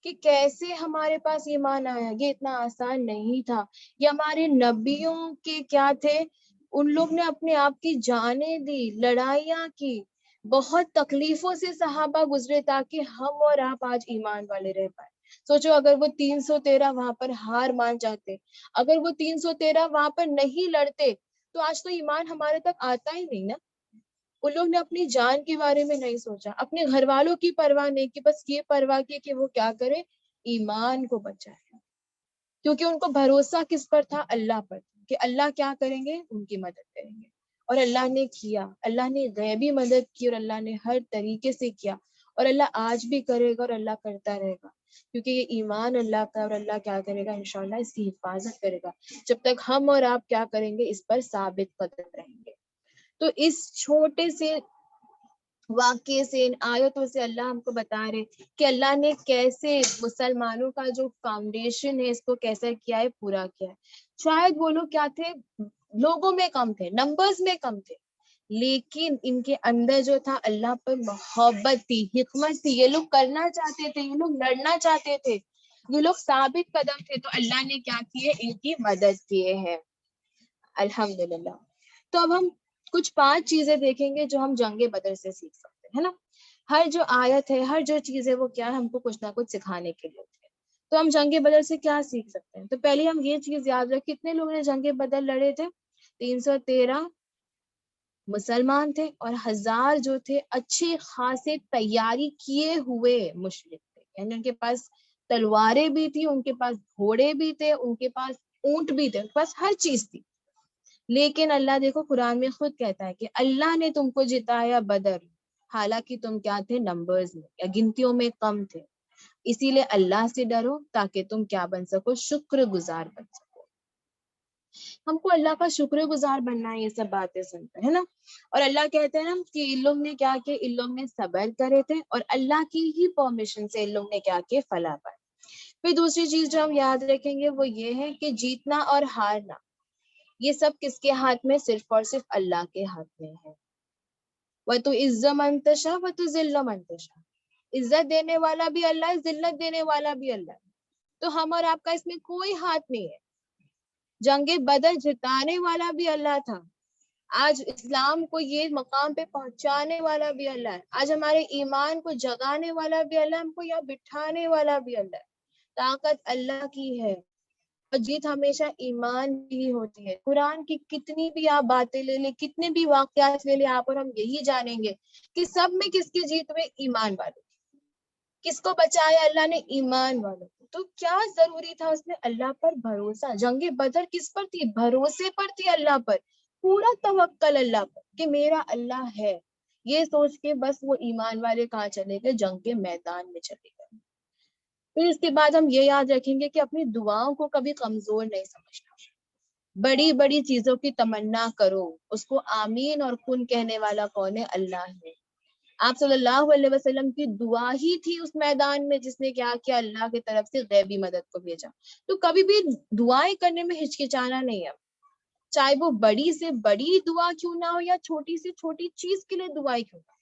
کہ کیسے ہمارے پاس ایمان آیا. یہ اتنا آسان نہیں تھا. یہ ہمارے نبیوں کے کیا تھے؟ ان لوگ نے اپنے آپ کی جانیں دی، لڑائیاں کی، بہت تکلیفوں سے صحابہ گزرے تاکہ ہم اور آپ آج ایمان والے رہ پائے. سوچو اگر وہ 313 وہاں پر ہار مان جاتے، اگر وہ 313 وہاں پر نہیں لڑتے، تو آج تو ایمان ہمارے تک آتا ہی نہیں نا. ان لوگ نے اپنی جان کے بارے میں نہیں سوچا، اپنے گھر والوں کی پرواہ نہیں کی، بس یہ پرواہ کی کہ وہ کیا کرے؟ ایمان کو بچائے. کیونکہ ان کو بھروسہ کس پر تھا؟ اللہ پر، کہ اللہ کیا کریں گے؟ ان کی مدد کریں گے. اور اللہ نے کیا. اللہ نے غیبی مدد کی اور اللہ نے ہر طریقے سے کیا. اور اللہ آج بھی کرے گا اور اللہ کرتا رہے گا، کیونکہ یہ ایمان اللہ کا. اور اللہ کیا کرے گا؟ انشاءاللہ اس کی حفاظت کرے گا جب تک ہم اور آپ کیا کریں گے؟ اس پر ثابت قدم رہیں گے. تو اس چھوٹے سے واقعے سے، ان آیتوں سے اللہ ہم کو بتا رہے کہ اللہ نے کیسے مسلمانوں کا جو فاؤنڈیشن ہے اس کو کیسا کیا ہے؟ پورا کیا ہے. شاید وہ لوگ کیا تھے؟ لوگوں میں کم تھے، نمبرز میں کم تھے، لیکن ان کے اندر جو تھا اللہ پر محبت تھی، حکمت تھی. یہ لوگ کرنا چاہتے تھے، یہ لوگ لڑنا چاہتے تھے، یہ لوگ ثابت قدم تھے. تو اللہ نے کیا کیے؟ ان کی مدد کیے ہیں. الحمدللہ. تو اب ہم کچھ 5 چیزیں دیکھیں گے جو ہم جنگ بدر سے سیکھ سکتے ہیں نا. ہر جو آیت ہے، ہر جو چیز ہے، وہ کیا ہے؟ ہم کو کچھ نہ کچھ سکھانے کے لیے ہوتی ہے. تو ہم جنگ بدر سے کیا سیکھ سکتے ہیں؟ تو پہلے ہم یہ چیز یاد رکھیں، کتنے لوگوں نے جنگ بدر لڑے تھے؟ 313 مسلمان تھے اور 1000 جو تھے اچھے خاصے تیاری کیے ہوئے مشرک تھے. یعنی ان کے پاس تلواریں بھی تھی، ان کے پاس گھوڑے بھی تھے، ان کے پاس اونٹ بھی تھے، ان کے پاس ہر چیز تھی. لیکن اللہ دیکھو قرآن میں خود کہتا ہے کہ اللہ نے تم کو جتایا بدر، حالانکہ تم کیا تھے؟ نمبرز میں یا گنتیوں میں کم تھے. اسی لیے اللہ سے ڈرو تاکہ تم کیا بن سکو؟ شکر گزار بن سکو. ہم کو اللہ کا شکر گزار بننا ہے یہ سب باتیں سنتے ہیں نا. اور اللہ کہتے ہیں نا کہ ان لوگ نے کیا کہ ان لوگ نے صبر کرے تھے اور اللہ کی ہی پرمیشن سے ان لوگ نے کیا کہ فلاح پائے. پھر دوسری چیز جو ہم یاد رکھیں گے وہ یہ ہے کہ جیتنا اور ہارنا یہ سب کس کے ہاتھ میں؟ صرف اور صرف اللہ کے ہاتھ میں ہے. وَتُعِزُّ مَن تَشَاءُ وَتُذِلُّ مَن تَشَاءُ. عزت دینے والا بھی اللہ ہے، ذلت دینے والا بھی اللہ ہے. تو ہم اور آپ کا اس میں کوئی ہاتھ نہیں ہے. جنگ بدر جتانے والا بھی اللہ تھا، آج اسلام کو یہ مقام پہ پہنچانے والا بھی اللہ ہے، آج ہمارے ایمان کو جگانے والا بھی اللہ ہے، ہم کو یہاں بٹھانے والا بھی اللہ ہے. طاقت اللہ کی ہے اور جیت ہمیشہ ایمان کی ہوتی ہے. قرآن کی کتنی بھی آپ باتیں لے لیں، کتنے بھی واقعات لے لیں، آپ اور ہم یہی جانیں گے کہ سب میں کس کی جیت ہوئے؟ ایمان والوں. کس کو بچایا اللہ نے؟ ایمان والوں. تو کیا ضروری تھا اس میں؟ اللہ پر بھروسہ. جنگ بدر کس پر تھی؟ بھروسے پر تھی، اللہ پر. پورا توکل اللہ پر کہ میرا اللہ ہے. یہ سوچ کے بس وہ ایمان والے کہاں چلے گئے؟ جنگ کے میدان میں چلے گئے. پھر اس کے بعد ہم یہ یاد رکھیں گے کہ اپنی دعاؤں کو کبھی کمزور نہیں سمجھنا. بڑی بڑی چیزوں کی تمنا کرو، اس کو آمین اور کن کہنے والا کون ہے؟ اللہ ہے. آپ صلی اللہ علیہ وسلم کی دعا ہی تھی اس میدان میں جس نے کیا کیا، اللہ کی طرف سے غیبی مدد کو بھیجا. تو کبھی بھی دعائیں کرنے میں ہچکچانا نہیں ہے، چاہے وہ بڑی سے بڑی دعا کیوں نہ ہو یا چھوٹی سے چھوٹی چیز کے لیے دعائیں کیوں نہ ہو.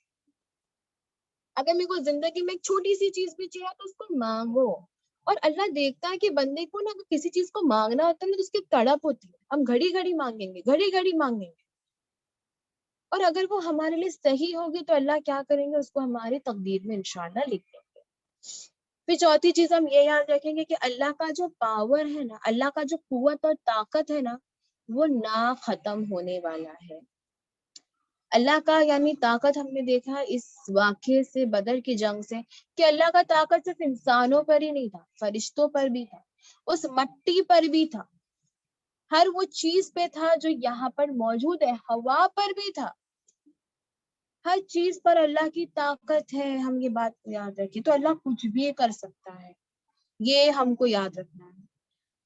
اگر میرے کو زندگی میں ایک چھوٹی سی چیز بھی چاہیے تو اس کو مانگو. اور اللہ دیکھتا ہے کہ بندے کو نا اگر کسی چیز کو مانگنا ہوتا ہے نا تو اس کی تڑپ ہوتی ہے. ہم گھڑی گھڑی مانگیں گے، گھڑی گھڑی مانگیں گے، اور اگر وہ ہمارے لیے صحیح ہوگی تو اللہ کیا کریں گے، اس کو ہماری تقدیر میں انشاءاللہ لکھ دیں گے. پھر چوتھی چیز ہم یہ یاد رکھیں گے کہ اللہ کا جو پاور ہے نا، اللہ کا جو قوت اور طاقت ہے نا، وہ نہ ختم ہونے والا ہے. اللہ کا یعنی طاقت ہم نے دیکھا اس واقعے سے، بدر کی جنگ سے، کہ اللہ کا طاقت صرف انسانوں پر ہی نہیں تھا، فرشتوں پر بھی تھا، اس مٹی پر بھی تھا، ہر وہ چیز پہ تھا جو یہاں پر موجود ہے، ہوا پر بھی تھا. ہر چیز پر اللہ کی طاقت ہے. ہم یہ بات یاد رکھیں تو اللہ کچھ بھی کر سکتا ہے، یہ ہم کو یاد رکھنا ہے.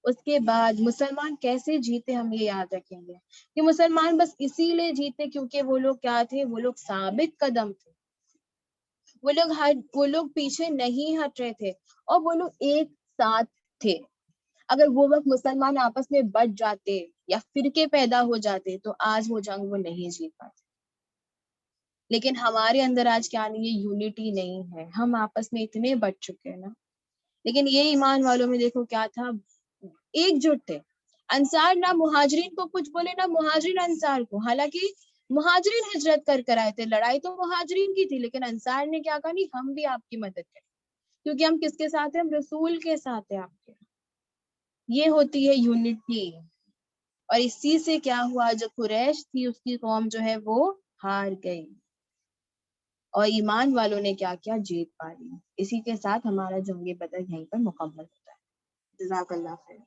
اس کے بعد مسلمان کیسے جیتے ہم یہ یاد رکھیں گے کہ مسلمان بس اسی لیے جیتے کیونکہ وہ لوگ کیا تھے، وہ لوگ ثابت قدم تھے، وہ لوگ پیچھے نہیں ہٹ رہے تھے، اور وہ لوگ ایک ساتھ تھے. اگر وہ وقت مسلمان آپس میں بٹ جاتے یا فرقے پیدا ہو جاتے تو آج وہ جنگ وہ نہیں جیت پاتے. لیکن ہمارے اندر آج کیا نہیں ہے، یونٹی نہیں ہے، ہم آپس میں اتنے بٹ چکے ہیں نا. لیکن یہ ایمان والوں میں دیکھو کیا تھا، ایک جٹ تھے. انصار نہ مہاجرین کو کچھ بولے نہ مہاجرین انصار کو، حالانکہ مہاجرین ہجرت کر آئے تھے، لڑائی تو مہاجرین کی تھی، لیکن انصار نے کیا کہا، نہیں ہم بھی آپ کی مدد کریں کیونکہ ہم کس کے ساتھ ہیں، ہم رسول کے ساتھ ہیں آپ کے. یہ ہوتی ہے یونٹی. اور اسی سے کیا ہوا، جو قریش تھی اس کی قوم جو ہے وہ ہار گئی اور ایمان والوں نے کیا کیا، جیت پا لی. اسی کے ساتھ ہمارا جنگ بدر یہیں پر مکمل ہوتا ہے. جزاک اللہ خیر.